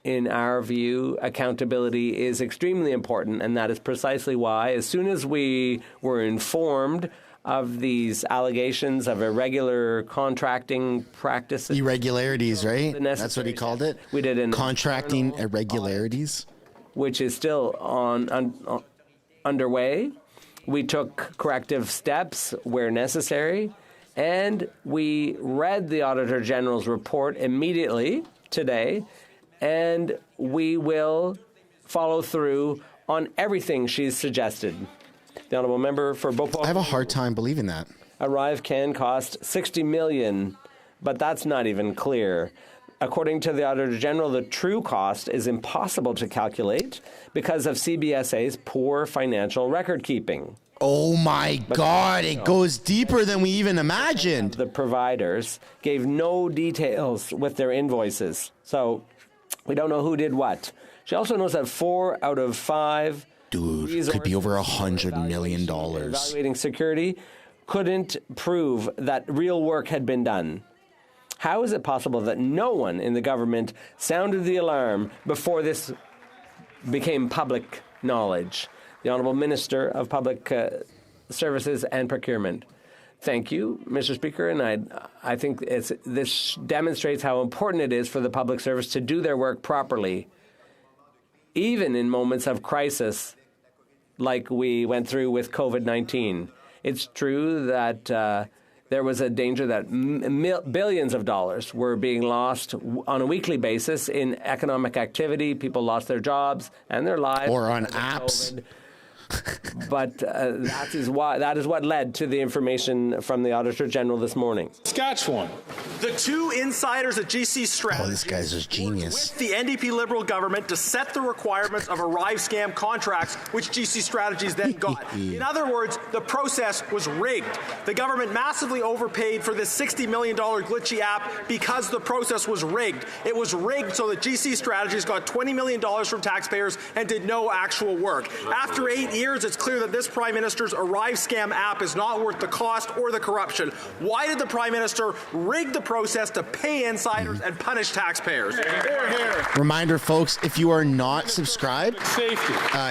in our view, accountability is extremely important, and that is precisely why, as soon as we were informed of these allegations of irregular contracting practices. Irregularities, right? That's what he called it? We did an contracting irregularities. Which is still underway. We took corrective steps where necessary, and we read the Auditor General's report immediately today, and we will follow through on everything she's suggested. The Honourable Member for Beauport. I have a hard time believing that. ArriveCAN cost $60 million, but that's not even clear. According to the Auditor General, the true cost is impossible to calculate because of CBSA's poor financial record keeping. Oh my God, it goes deeper than we even imagined. The providers gave no details with their invoices, so we don't know who did what. She also knows that 4 out of 5 could be over $100 million. Evaluating security couldn't prove that real work had been done. How is it possible that no one in the government sounded the alarm before this became public knowledge? The Honourable Minister of Public Services and Procurement. Thank you, Mr. Speaker, and I think this demonstrates how important it is for the public service to do their work properly, even in moments of crisis like we went through with COVID-19. It's true that there was a danger that billions of dollars were being lost on a weekly basis in economic activity. People lost their jobs and their lives. Or on apps. COVID. But that is what led to the information from the Auditor General this morning. Saskatchewan. The 2 insiders at GC Strategies. Oh, this guy's a genius. With the NDP Liberal government to set the requirements of ArriveCAN contracts, which GC Strategies then got. In other words, the process was rigged. The government massively overpaid for this $60 million glitchy app because the process was rigged. It was rigged so that GC Strategies got $20 million from taxpayers and did no actual work. After 8 years, it's clear that this Prime Minister's ArriveCAN app is not worth the cost or the corruption. Why did the Prime Minister rig the process to pay insiders and punish taxpayers? Reminder, folks, if you are not subscribed,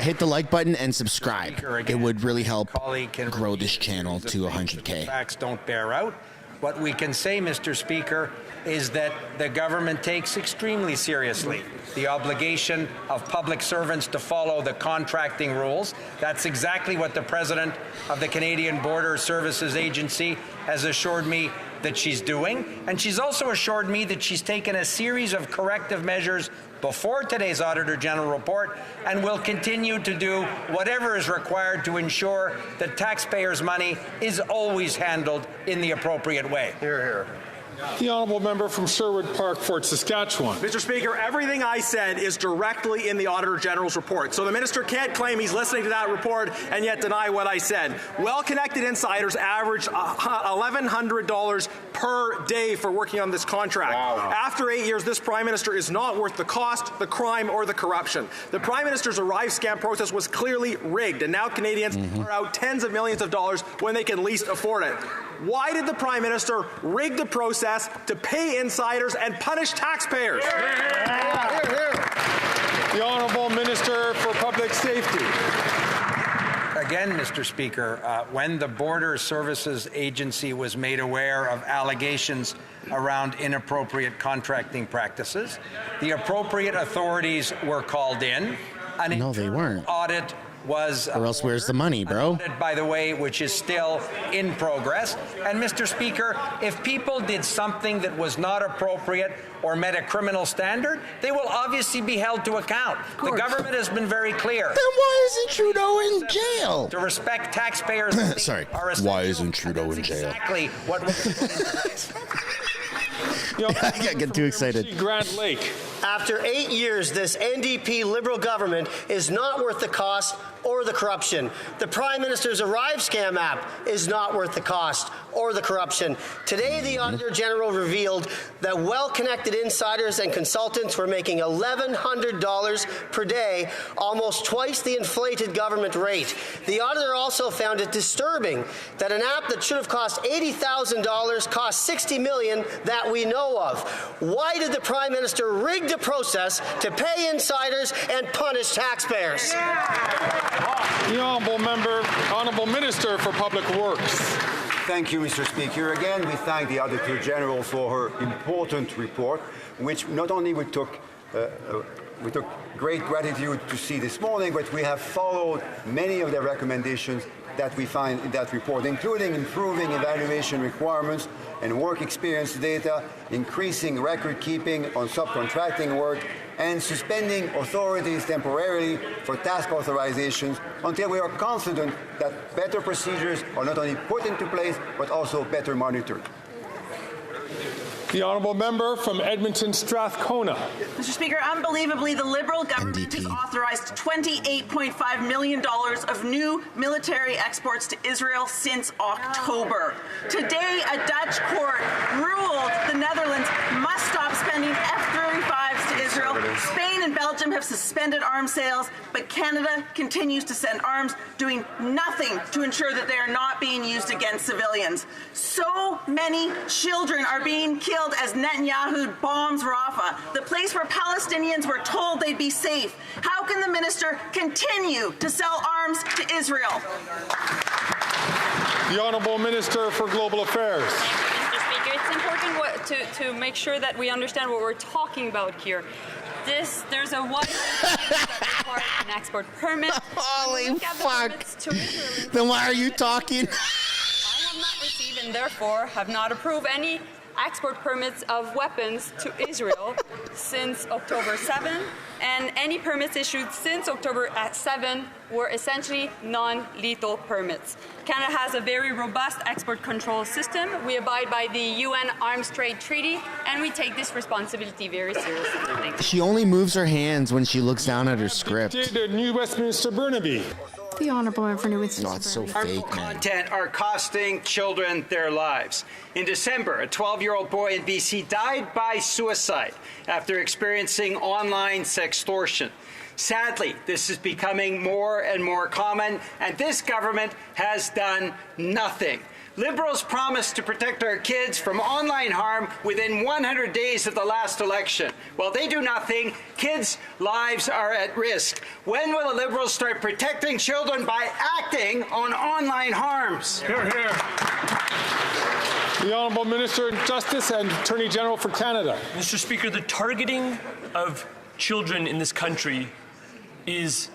hit the like button and subscribe. It would really help grow this channel to 100K. Facts don't bear out. What we can say, Mr. Speaker, is that the government takes extremely seriously the obligation of public servants to follow the contracting rules. That's exactly what the President of the Canadian Border Services Agency has assured me that she's doing. And she's also assured me that she's taken a series of corrective measures before today's Auditor General report and will continue to do whatever is required to ensure that taxpayers' money is always handled in the appropriate way. Hear, hear. The Honourable Member from Sherwood Park, Fort Saskatchewan. Mr. Speaker, everything I said is directly in the Auditor General's report. So the Minister can't claim he's listening to that report and yet deny what I said. Well-connected insiders averaged $1,100 per day for working on this contract. Wow. After 8 years, this Prime Minister is not worth the cost, the crime, or the corruption. The Prime Minister's ArriveCAN process was clearly rigged, and now Canadians are out tens of millions of dollars when they can least afford it. Why did the Prime Minister rig the process to pay insiders and punish taxpayers? The Honourable Minister for Public Safety. Again, Mr. Speaker, when the Border Services Agency was made aware of allegations around inappropriate contracting practices, the appropriate authorities were called in. No, they weren't. Audit was Or else where's the money, bro? by the way, which is still in progress. And Mr. Speaker, if people did something that was not appropriate or met a criminal standard, they will obviously be held to account. The government has been very clear. Then why isn't Trudeau in jail? To respect taxpayers. Sorry, why isn't Trudeau in jail? Exactly what was put into place. I get too excited. Grand Lake. After 8 years, this NDP Liberal government is not worth the cost or the corruption. The Prime Minister's ArriveCAN app is not worth the cost or the corruption. Today, the Auditor General revealed that well-connected insiders and consultants were making $1,100 per day, almost twice the inflated government rate. The auditor also found it disturbing that an app that should have cost $80,000 cost $60 million that we know of. Why did the Prime Minister rig the process to pay insiders and punish taxpayers? The Honourable Minister for Public Works. Thank you, Mr. Speaker. Again, we thank the Auditor General for her important report, which not only we took great gratitude to see this morning, but we have followed many of the recommendations that we find in that report, including improving evaluation requirements and work experience data, increasing record keeping on subcontracting work, and suspending authorities temporarily for task authorizations until we are confident that better procedures are not only put into place, but also better monitored. The Honourable Member from Edmonton Strathcona. Mr. Speaker, unbelievably, the Liberal government has authorized $28.5 million of new military exports to Israel since October. Today, a Dutch court ruled the Netherlands must stop spending F-35s to Israel. Spain and Belgium have suspended arms sales, but Canada continues to send arms, doing nothing to ensure that they are not being used against civilians. So many children are being killed as Netanyahu bombs Rafah, the place where Palestinians were told they'd be safe. How can the minister continue to sell arms to Israel? The Honourable Minister for Global Affairs. Mr. Speaker, it's important to make sure that we understand what we're talking about here. There's a wide that requires an export permit. Holy fuck! Then why are you talking? I have not received and therefore have not approved any export permits of weapons to Israel since October 7, and any permits issued since October 7 were essentially non-lethal permits. Canada has a very robust export control system. We abide by the UN Arms Trade Treaty, and we take this responsibility very seriously. Thank you. She only moves her hands when she looks down at her script. New Westminster Burnaby. The Honourable Member for New Westminster. No, it's so Burnaby. fake, man. Content are costing children their lives. In December, a 12-year-old boy in BC died by suicide after experiencing online sextortion. Sadly, this is becoming more and more common, and this government has done nothing. Liberals promised to protect our kids from online harm within 100 days of the last election. While they do nothing, kids' lives are at risk. When will the Liberals start protecting children by acting on online harms? Hear, hear. The Honourable Minister of Justice and Attorney General for Canada. Mr. Speaker, the targeting of children in this country is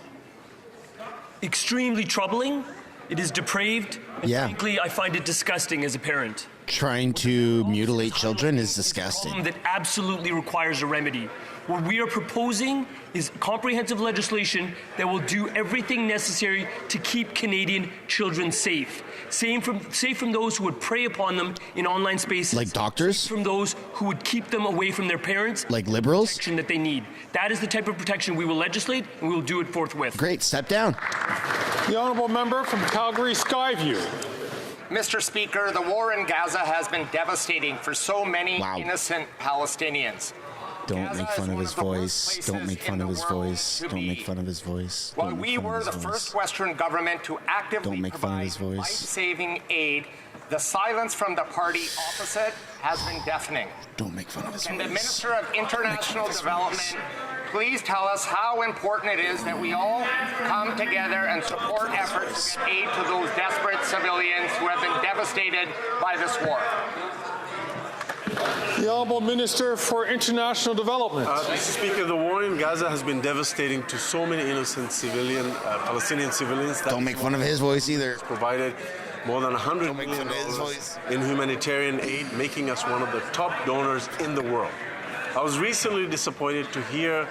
extremely troubling. It is depraved. And frankly, I find it disgusting as a parent. Trying to mutilate children is disgusting. That absolutely requires a remedy. What we are proposing is comprehensive legislation that will do everything necessary to keep Canadian children safe. Safe from those who would prey upon them in online spaces. Like doctors? Safe from those who would keep them away from their parents. Like liberals? Protection that they need. That is the type of protection we will legislate, and we will do it forthwith. Great, step down. The Honourable Member from Calgary Skyview. Mr. Speaker, the war in Gaza has been devastating for so many innocent Palestinians. Don't make fun of his voice. Don't make fun of his voice. Don't make fun of his voice. While we were the first Western government to actively provide voice. life-saving aid, the silence from the party opposite has been deafening. Don't make fun of his voice. And the Minister of International Development, please tell us how important it is that we all come together and support efforts to aid to those desperate civilians who have been devastated by this war. The The Honourable Minister for International Development. Mr. Speaker, the war in Gaza has been devastating to so many innocent Palestinian civilians. Don't make fun of his voice either. Provided more than $100 million in humanitarian aid, making us one of the top donors in the world. I was recently disappointed to hear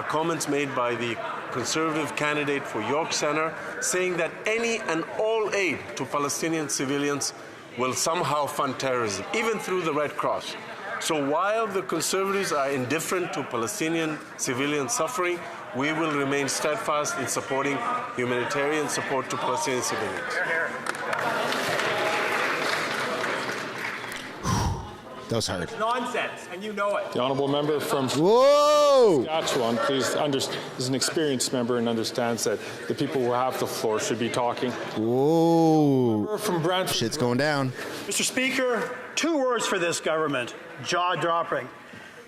comments made by the Conservative candidate for York Centre saying that any and all aid to Palestinian civilians will somehow fund terrorism, even through the Red Cross. So while the Conservatives are indifferent to Palestinian civilian suffering, we will remain steadfast in supporting humanitarian support to Palestinian civilians. That was hard. It's nonsense, and you know it. The honourable member from Saskatchewan, please is an experienced member and understands that the people who have the floor should be talking. Whoa. From Brantford. Shit's going down. Mr. Speaker, 2 words for this government: jaw-dropping.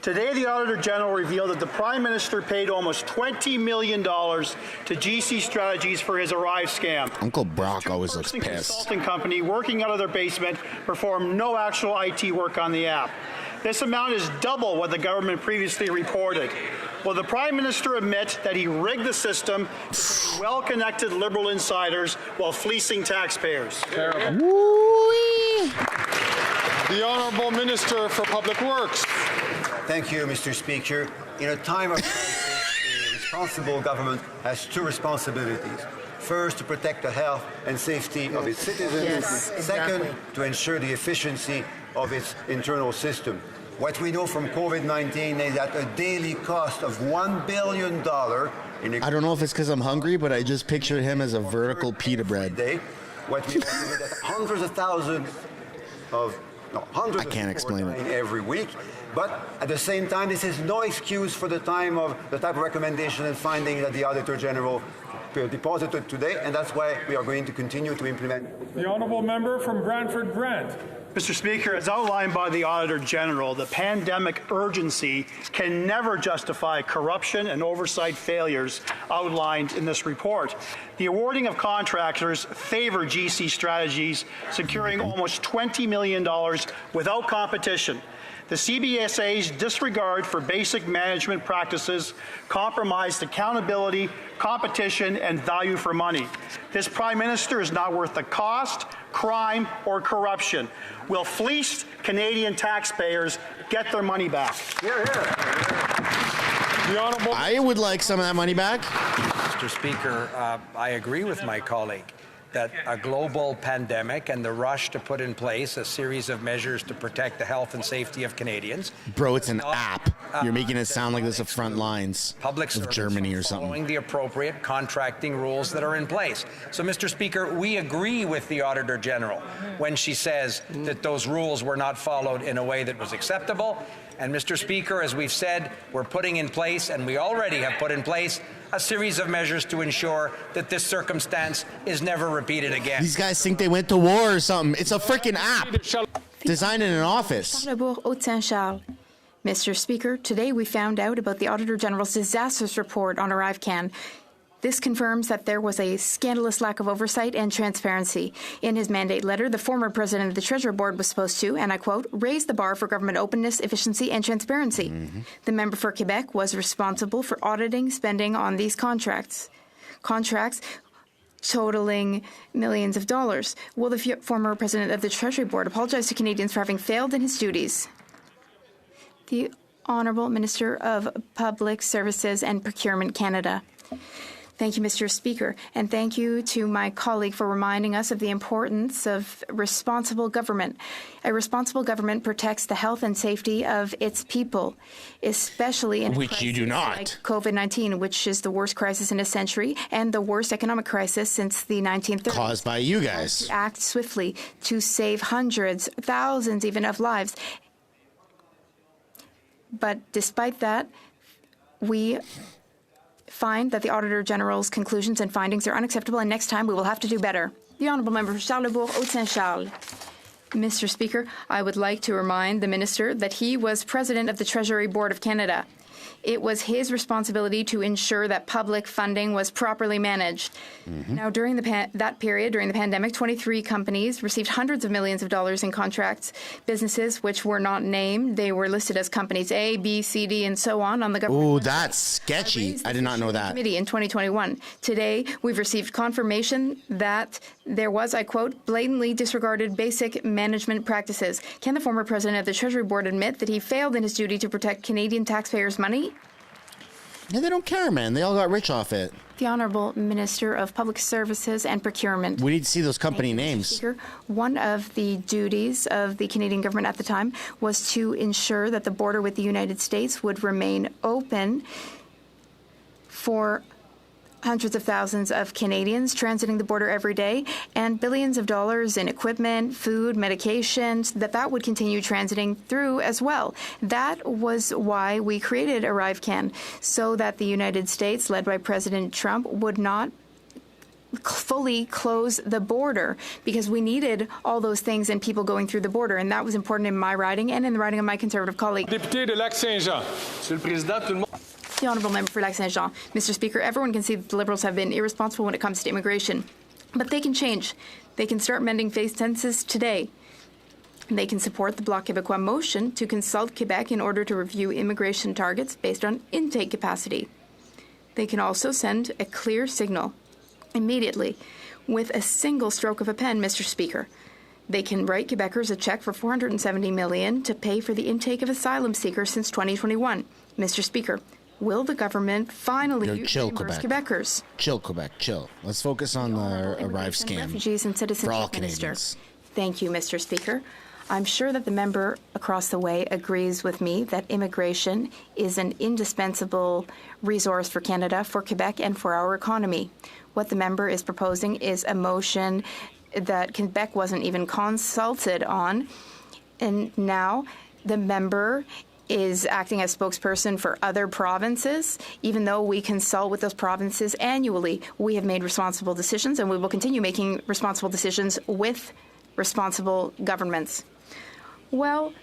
Today, the Auditor General revealed that the Prime Minister paid almost $20 million to GC Strategies for his Arrive scam. Uncle Brock always looks pissed. Consulting company working out of their basement performed no actual IT work on the app. This amount is double what the government previously reported. Will the Prime Minister admit that he rigged the system to well-connected Liberal insiders while fleecing taxpayers? The Honourable Minister for Public Works. Thank you, Mr. Speaker. In a time of crisis, a responsible government has 2 responsibilities. First, to protect the health and safety of its citizens. Yes, Second, exactly. to ensure the efficiency of its internal system. What we know from COVID-19 is that a daily cost of $1 billion I don't know if it's because I'm hungry, but I just pictured him as a vertical pita bread. What we know is that hundreds of thousands of hundreds I can't explain it. every week. But at the same time, this is no excuse for the type of recommendation and finding that the Auditor General deposited today, and that's why we are going to continue to implement. The Honourable Member from Brantford Brant. Mr. Speaker, as outlined by the Auditor General, the pandemic urgency can never justify corruption and oversight failures outlined in this report. The awarding of contractors favor GC Strategies, securing almost $20 million without competition. The CBSA's disregard for basic management practices compromised accountability, competition, and value for money. This Prime Minister is not worth the cost, crime, or corruption. Will fleeced Canadian taxpayers get their money back? The Honourable. I would like some of that money back. Mr. Speaker, I agree with my colleague that a global pandemic and the rush to put in place a series of measures to protect the health and safety of Canadians. Bro, it's an app. You're making it sound like this is front lines of Germany or something. Following the appropriate contracting rules that are in place. So, Mr. Speaker, we agree with the Auditor General when she says that those rules were not followed in a way that was acceptable. And, Mr. Speaker, as we've said, we're putting in place, and we already have put in place, a series of measures to ensure that this circumstance is never repeated again. These guys think they went to war or something. It's a freaking app designed in an office. Mr. Speaker, today we found out about the Auditor General's disastrous report on ArriveCAN. This confirms that there was a scandalous lack of oversight and transparency. In his mandate letter, the former president of the Treasury Board was supposed to, and I quote, raise the bar for government openness, efficiency, and transparency. The member for Quebec was responsible for auditing spending on these contracts totaling millions of dollars. Will the former president of the Treasury Board apologize to Canadians for having failed in his duties? The Honourable Minister of Public Services and Procurement Canada. Thank you, Mr. Speaker, and thank you to my colleague for reminding us of the importance of responsible government. A responsible government protects the health and safety of its people, especially in a which you do not. Like COVID-19, which is the worst crisis in a century and the worst economic crisis since the 1930s. Caused by you guys. Act swiftly to save hundreds, thousands even of lives. But despite that, we find that the Auditor General's conclusions and findings are unacceptable, and next time we will have to do better. The Honourable Member for Charlebourg, Haute-Saint-Charles. Mr. Speaker, I would like to remind the Minister that he was President of the Treasury Board of Canada. It was his responsibility to ensure that public funding was properly managed. Now, during that period, during the pandemic, 23 companies received hundreds of millions of dollars in contracts. Businesses which were not named, they were listed as companies A, B, C, D, and so on the government. Ooh, that's sketchy. I did not know that. Committee in 2021. Today, we've received confirmation that there was, I quote, blatantly disregarded basic management practices. Can the former president of the Treasury Board admit that he failed in his duty to protect Canadian taxpayers' money? Yeah, they don't care, man. They all got rich off it. The Honourable Minister of Public Services and Procurement. We need to see those company names. Speaker, one of the duties of the Canadian government at the time was to ensure that the border with the United States would remain open for hundreds of thousands of Canadians transiting the border every day, and billions of dollars in equipment, food, medications, that would continue transiting through as well. That was why we created ArriveCAN, so that the United States, led by President Trump, would not fully close the border, because we needed all those things and people going through the border, and that was important in my riding and in the riding of my Conservative colleague. Député de Lac-Saint-Jean. Monsieur le Président, tout le monde. The Honourable Member for Lac-Saint-Jean. Mr. Speaker, everyone can see that the Liberals have been irresponsible when it comes to immigration. But they can change. They can start mending fences today. They can support the Bloc Québécois motion to consult Quebec in order to review immigration targets based on intake capacity. They can also send a clear signal immediately with a single stroke of a pen, Mr. Speaker. They can write Quebecers a cheque for $470 million to pay for the intake of asylum seekers since 2021. Mr. Speaker, will the government finally reimburse Quebecers? Chill, Quebec, chill. Let's focus on the ArriveCAN refugees and citizenship for all minister. Canadians. Thank you, Mr. Speaker. I'm sure that the member across the way agrees with me that immigration is an indispensable resource for Canada, for Quebec, and for our economy. What the member is proposing is a motion that Quebec wasn't even consulted on, and now the member is acting as spokesperson for other provinces. Even though we consult with those provinces annually, we have made responsible decisions, and we will continue making responsible decisions with responsible governments. Well,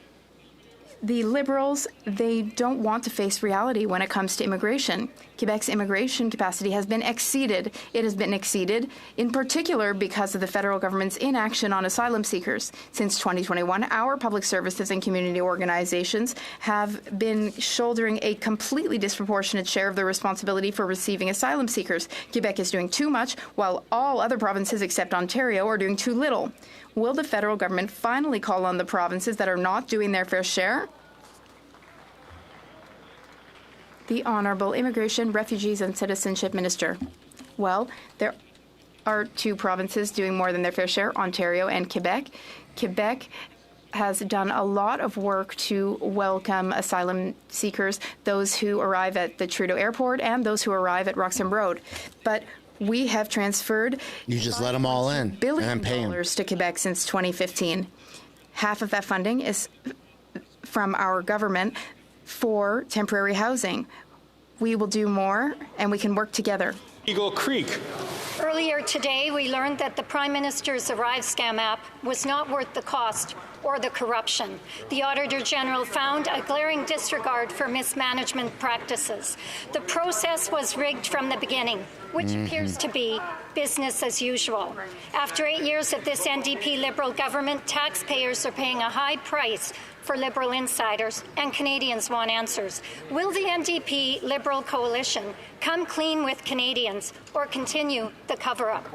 the Liberals, they don't want to face reality when it comes to immigration. Quebec's immigration capacity has been exceeded. It has been exceeded in particular because of the federal government's inaction on asylum seekers. Since 2021, our public services and community organizations have been shouldering a completely disproportionate share of the responsibility for receiving asylum seekers. Quebec is doing too much, while all other provinces except Ontario are doing too little. Will the federal government finally call on the provinces that are not doing their fair share? The Honourable Immigration, Refugees and Citizenship Minister. Well, there are two provinces doing more than their fair share, Ontario and Quebec. Quebec has done a lot of work to welcome asylum seekers, those who arrive at the Trudeau Airport and those who arrive at Roxham Road. But we have transferred You just let them all in and pay them. $1 billion to Quebec since 2015. Half of that funding is from our government for temporary housing. We will do more, and we can work together. Eagle Creek. Earlier today, we learned that the Prime Minister's ArriveCAN app was not worth the cost or the corruption. The Auditor General found a glaring disregard for mismanagement practices. The process was rigged from the beginning, which appears to be business as usual. After 8 years of this NDP Liberal government, taxpayers are paying a high price for Liberal insiders, and Canadians want answers. Will the NDP Liberal coalition come clean with Canadians or continue the cover-up?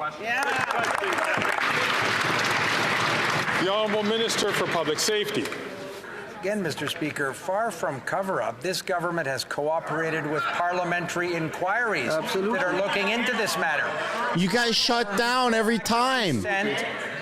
The Honourable Minister for Public Safety. Again, Mr. Speaker, far from cover-up, this government has cooperated with parliamentary inquiries that are looking into this matter. You guys shut down every time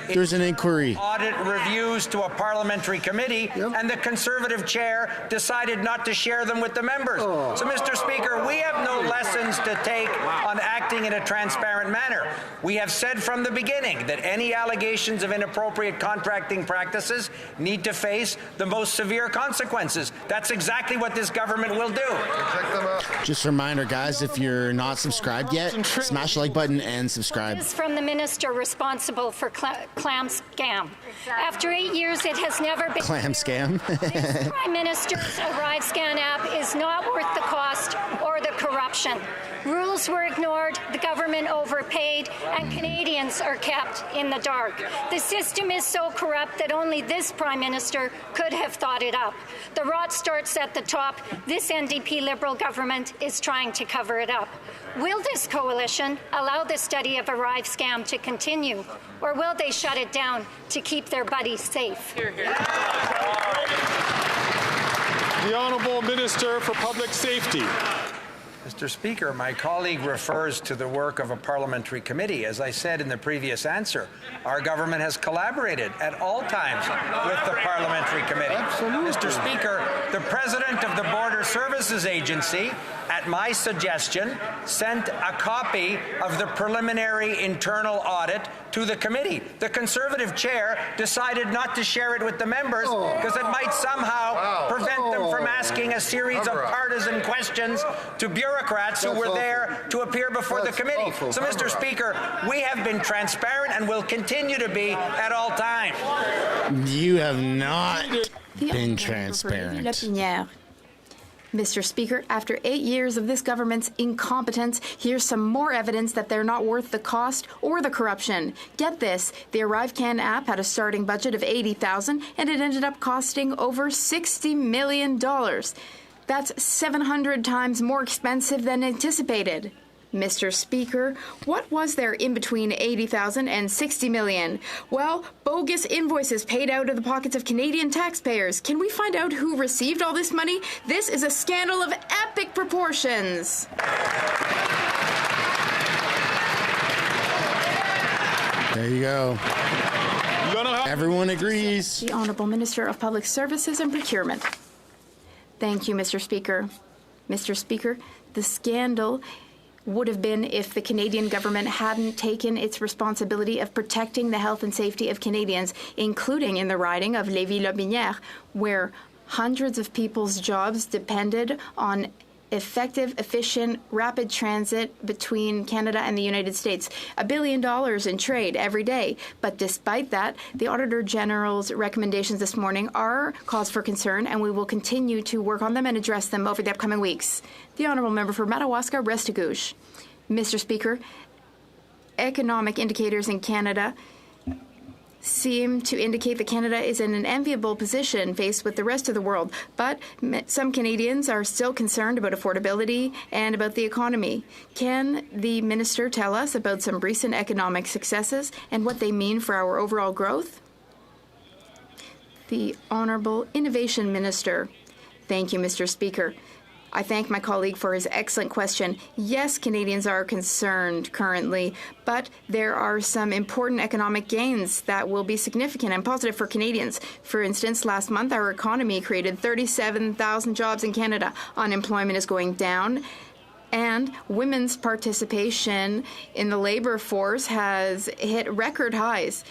there's an inquiry. Audit reviews to a parliamentary committee, and the Conservative chair decided not to share them with the members. So, Mr. Speaker, we have no lessons to take on acting in a transparent manner. We have said from the beginning that any allegations of inappropriate contracting practices need to face the most severe consequences. That's exactly what this government will do. Just a reminder, guys, if you're not subscribed yet, smash the like button and subscribe. This is from the minister responsible for clam scam. After 8 years, it has never been Clam scam. This Prime Minister's ArriveCAN app is not worth the corruption. Rules were ignored, the government overpaid, and Canadians are kept in the dark. The system is so corrupt that only this Prime Minister could have thought it up. The rot starts at the top. This NDP Liberal government is trying to cover it up. Will this coalition allow the study of ArriveCAN to continue, or will they shut it down to keep their buddies safe? The Honourable Minister for Public Safety. Mr. Speaker, my colleague refers to the work of a parliamentary committee. As I said in the previous answer, our government has collaborated at all times with the parliamentary committee. Absolutely. Mr. Speaker, the President of the Border Services Agency, at my suggestion, sent a copy of the preliminary internal audit to the committee. The Conservative chair decided not to share it with the members because it might somehow prevent them from asking a series of partisan questions to bureaucrats who were there to appear before the committee. So, Mr. Speaker, we have been transparent and will continue to be at all times. You have not been transparent. Mr. Speaker, after 8 years of this government's incompetence, here's some more evidence that they're not worth the cost or the corruption. Get this, the ArriveCAN app had a starting budget of $80,000 and it ended up costing over $60 million. That's 700 times more expensive than anticipated. Mr. Speaker, what was there in between $80,000 and $60 million? Well, bogus invoices paid out of the pockets of Canadian taxpayers. Can we find out who received all this money? This is a scandal of epic proportions. There you go. Everyone agrees. The Honourable Minister of Public Services and Procurement. Thank you, Mr. Speaker. Mr. Speaker, the scandal would have been if the Canadian government hadn't taken its responsibility of protecting the health and safety of Canadians, including in the riding of Lévis-Lobinière, where hundreds of people's jobs depended on effective, efficient, rapid transit between Canada and the United States. $1 billion in trade every day. But despite that, the Auditor General's recommendations this morning are cause for concern, and we will continue to work on them and address them over the upcoming weeks. The Honourable Member for Madawaska-Restigouche. Mr. Speaker, economic indicators in Canada seem to indicate that Canada is in an enviable position faced with the rest of the world, but some Canadians are still concerned about affordability and about the economy. Can the minister tell us about some recent economic successes and what they mean for our overall growth? The Honourable Innovation Minister. Thank you, Mr. Speaker. I thank my colleague for his excellent question. Yes, Canadians are concerned currently, but there are some important economic gains that will be significant and positive for Canadians. For instance, last month, our economy created 37,000 jobs in Canada. Unemployment is going down, and women's participation in the labor force has hit record highs.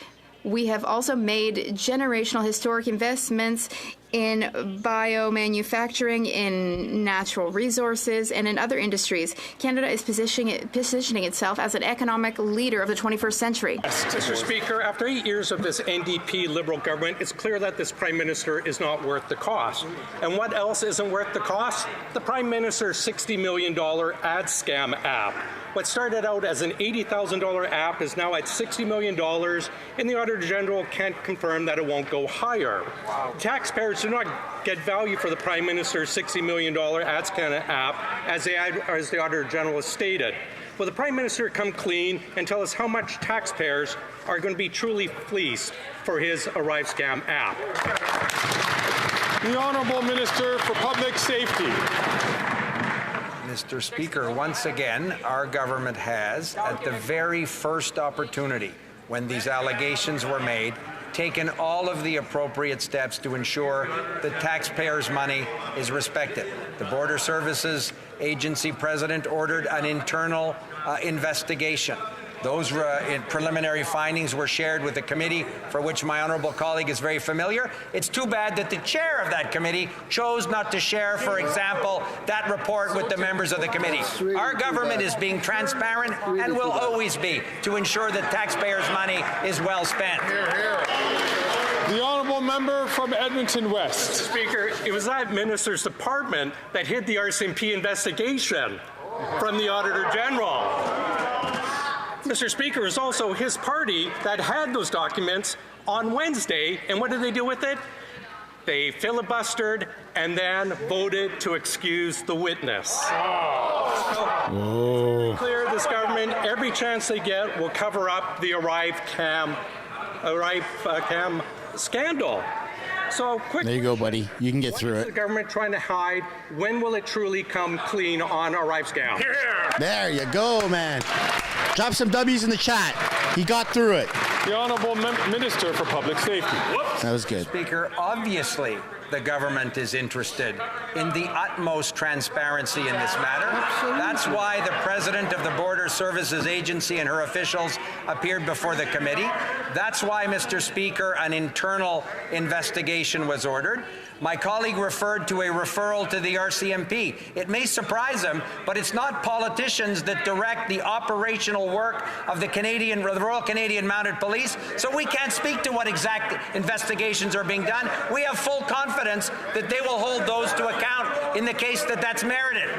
We have also made generational historic investments in biomanufacturing, in natural resources, and in other industries. Canada is positioning itself as an economic leader of the 21st century. Yes, Mr. Speaker, after 8 years of this NDP Liberal government, it's clear that this Prime Minister is not worth the cost. And what else isn't worth the cost? The Prime Minister's $60 million ad scam app. What started out as an $80,000 app is now at $60 million, and the Auditor General can't confirm that it won't go higher. Taxpayers do not get value for the Prime Minister's $60 million AdScan app, as the Auditor General has stated. Will the Prime Minister come clean and tell us how much taxpayers are going to be truly fleeced for his ArriveCAN app? The Honourable Minister for Public Safety. Mr. Speaker, once again, our government has, at the very first opportunity when these allegations were made, taken all of the appropriate steps to ensure that taxpayers' money is respected. The Border Services Agency President ordered an internal investigation. Those preliminary findings were shared with the committee, for which my honourable colleague is very familiar. It's too bad that the chair of that committee chose not to share, for example, that report with the members of the committee. Our government is being transparent and will always be to ensure that taxpayers' money is well spent. The Honourable Member from Edmonton West. Speaker, it was that Minister's department that hid the RCMP investigation. from the Auditor General. Mr. Speaker, it was also his party that had those documents on Wednesday, and what did they do with it? They filibustered and then voted to excuse the witness. So, clear, this government, every chance they get, will cover up the ArriveCAN scandal. So quickly, there you go, buddy. You can get through what is it. the government trying to hide? When will it truly come clean on ArriveCAN? There you go, man. Drop some W's in the chat. He got through it. The Honourable Minister for Public Safety. That was good. Speaker, obviously the government is interested in the utmost transparency in this matter. That's why the President of the Border Services Agency and her officials appeared before the committee. That's why, Mr. Speaker, an internal investigation was ordered. My colleague referred to a referral to the RCMP. It may surprise him, but it's not politicians that direct the operational work of the Royal Canadian Mounted Police, so we can't speak to what exact investigations are being done. We have full confidence that they will hold those to account in the case that that's merited.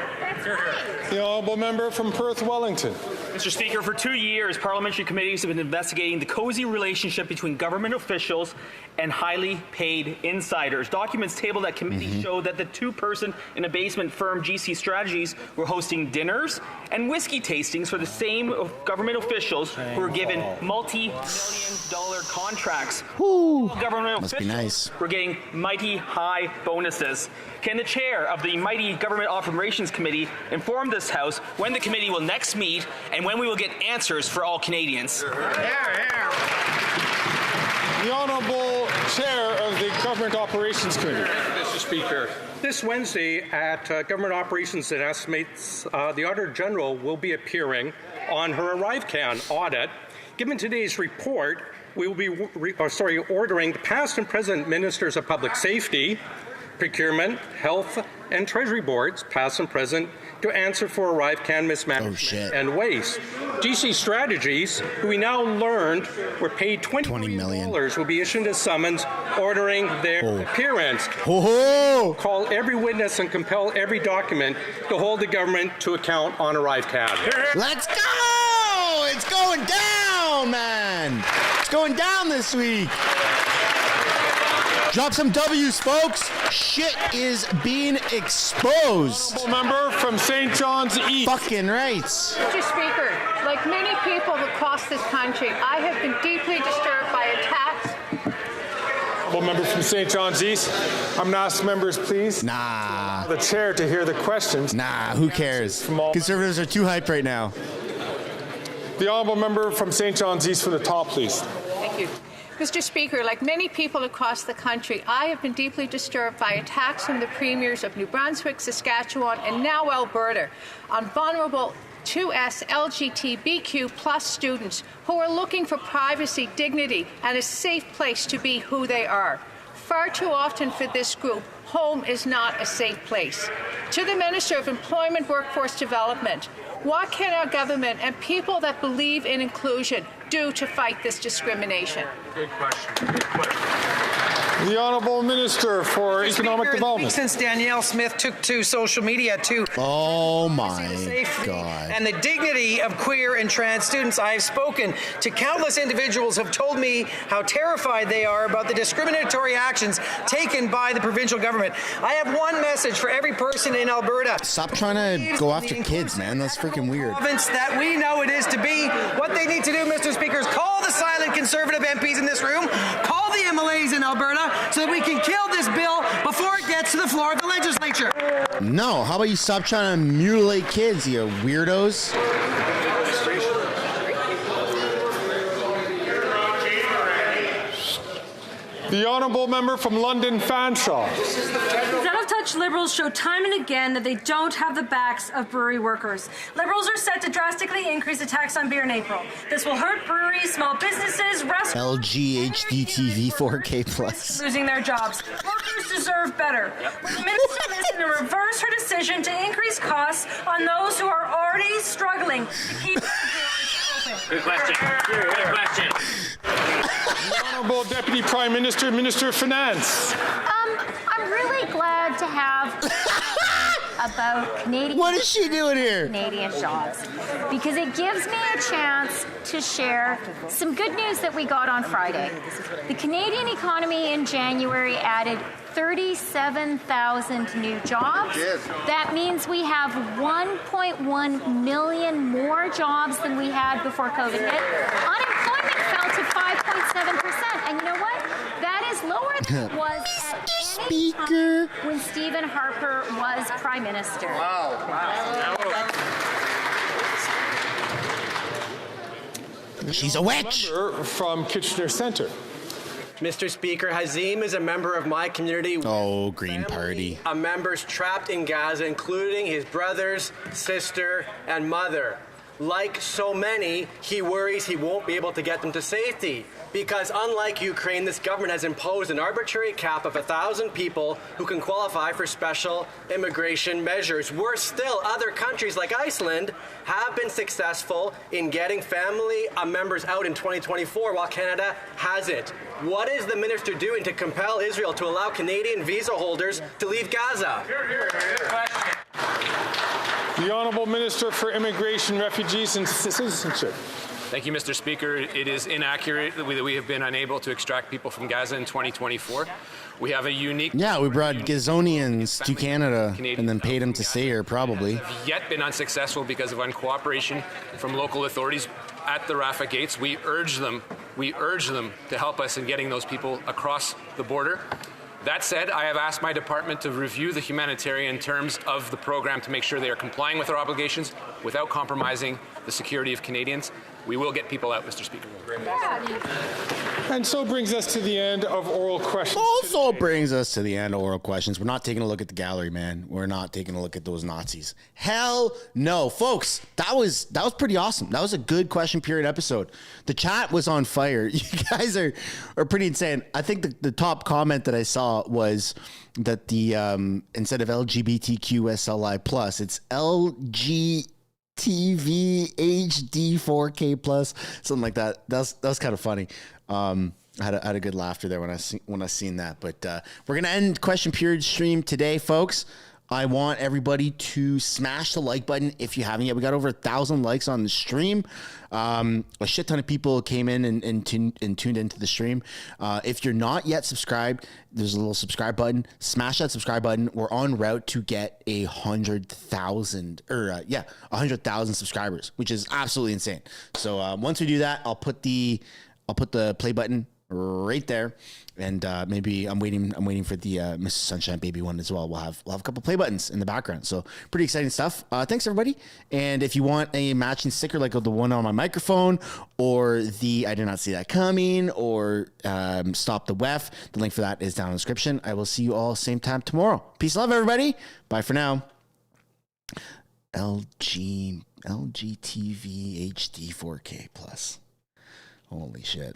The Honourable Member from Perth Wellington. Mr. Speaker, for 2 years, parliamentary committees have been investigating the cozy relationship between government officials and highly paid insiders. Documents tabled at committee show that the two-person in a basement firm GC Strategies were hosting dinners and whiskey tastings for the same government officials who were given multi-million-dollar contracts. Government Must officials be nice. were getting mighty high bonuses. Can the chair of the mighty Government Operations Committee inform this House when the committee will next meet and when we will get answers for all Canadians? The Honourable Chair of the Government Operations Committee. Mr. Speaker, this Wednesday at Government Operations, it estimates the Auditor General will be appearing on her ArriveCAN audit. Given today's report, we will be ordering the past and present Ministers of Public Safety, Procurement, Health, and Treasury boards, past and present, to answer for ArriveCAN mismanagement and waste. GC Strategies, who we now learned were paid $20 million, will be issued a summons ordering their appearance. Call every witness and compel every document to hold the government to account on ArriveCAN. Let's go! It's going down, man! It's going down this week. Drop some W's, folks. Shit is being exposed. Honourable Member from St. John's East. Fucking rights. Mr. Speaker, like many people across this country, I have been deeply disturbed by attacks. Honourable Member from St. John's East. I'm going to ask members, please. The chair to hear the questions. Who cares? Conservatives are too hyped right now. The Honourable Member from St. John's East for the top, please. Thank you. Mr. Speaker, like many people across the country, I have been deeply disturbed by attacks from the premiers of New Brunswick, Saskatchewan, and now Alberta on vulnerable 2S LGBTQ+ students who are looking for privacy, dignity, and a safe place to be who they are. Far too often for this group, home is not a safe place. To the Minister of Employment Workforce Development, what can our government and people that believe in inclusion do to fight this discrimination? Good question. Good question. The Honourable Minister for Economic Development. Since Danielle Smith took to social media to oh my God. and the dignity of queer and trans students, I have spoken to countless individuals who have told me how terrified they are about the discriminatory actions taken by the provincial government. I have one message for every person in Alberta. Stop trying to go after kids, man. That's freaking weird. Province that we know it is to be. What they need to do, Mr. Speaker, is call the silent Conservative MPs in this room, call the MLAs in Alberta, so that we can kill this bill before it gets to the floor of the legislature. No, how about you stop trying to mutilate kids, you weirdos? The Honourable Member from London Fanshawe. Out-of-touch Liberals show time and again that they don't have the backs of brewery workers. Liberals are set to drastically increase the tax on beer in April. This will hurt breweries, small businesses, restaurants, LGHDTV 4K+. losing their jobs. Workers deserve better. Will the minister listen and reverse her decision to increase costs on those who are already struggling to keep the breweries open? Good question. Good question. The Honourable Deputy Prime Minister, Minister of Finance. I'm really glad to have about Canadian. What is she doing here? Canadian jobs, because it gives me a chance to share some good news that we got on Friday. The Canadian economy in January added 37,000 new jobs. That means we have 1.1 million more jobs than we had before COVID hit. Unemployment fell to 5.7%. And you know what? That is lower than it was at any time when Stephen Harper was Prime Minister. She's a witch. From Kitchener Centre. Mr. Speaker, Hazim is a member of my community. Oh, Green Party. Of members trapped in Gaza, including his brothers, sister, and mother. Like so many, he worries he won't be able to get them to safety. Because unlike Ukraine, this government has imposed an arbitrary cap of 1,000 people who can qualify for special immigration measures. Worse still, other countries like Iceland have been successful in getting family members out in 2024, while Canada hasn't. What is the minister doing to compel Israel to allow Canadian visa holders to leave Gaza? The Honourable Minister for Immigration, Refugees and Citizenship. Thank you, Mr. Speaker. It is inaccurate that we have been unable to extract people from Gaza in 2024. We have a unique... Yeah, we brought Gazonians to Canada and then paid them to stay here, probably. Have yet been unsuccessful because of uncooperation from local authorities at the Rafah gates. We urge them to help us in getting those people across the border. That said, I have asked my department to review the humanitarian terms of the program to make sure they are complying with our obligations without compromising the security of Canadians. We will get people out, Mr. Speaker. And so brings us to the end of oral questions. Also brings us to the end of oral questions. We're not taking a look at the gallery, man. We're not taking a look at those Nazis. Hell no. Folks, that was pretty awesome. That was a good question period episode. The chat was on fire. You guys are pretty insane. I think the top comment that I saw was that the instead of LGBTQSLI+, it's LGTV HD 4K plus, something like that. That was kind of funny. I had a good laughter there when I seen that. But we're gonna end question period stream today, folks. I want everybody to smash the like button if you haven't yet. We got over 1,000 likes on the stream. A shit ton of people came in and tuned into the stream. If you're not yet subscribed, there's a little subscribe button. Smash that subscribe button. We're en route to get 100,000 subscribers, which is absolutely insane. So once we do that, I'll put the play button right there, and maybe I'm waiting for the Mistersunshinebaby one as well. We'll have a couple play buttons in the background, so pretty exciting stuff. Thanks everybody, and if you want a matching sticker like the one on my microphone, or the I did not see that coming, or stop the WEF, the link for that is down in the description. I will see you all same time tomorrow. Peace and love, everybody. Bye for now. LGTV HD 4K plus. Holy shit.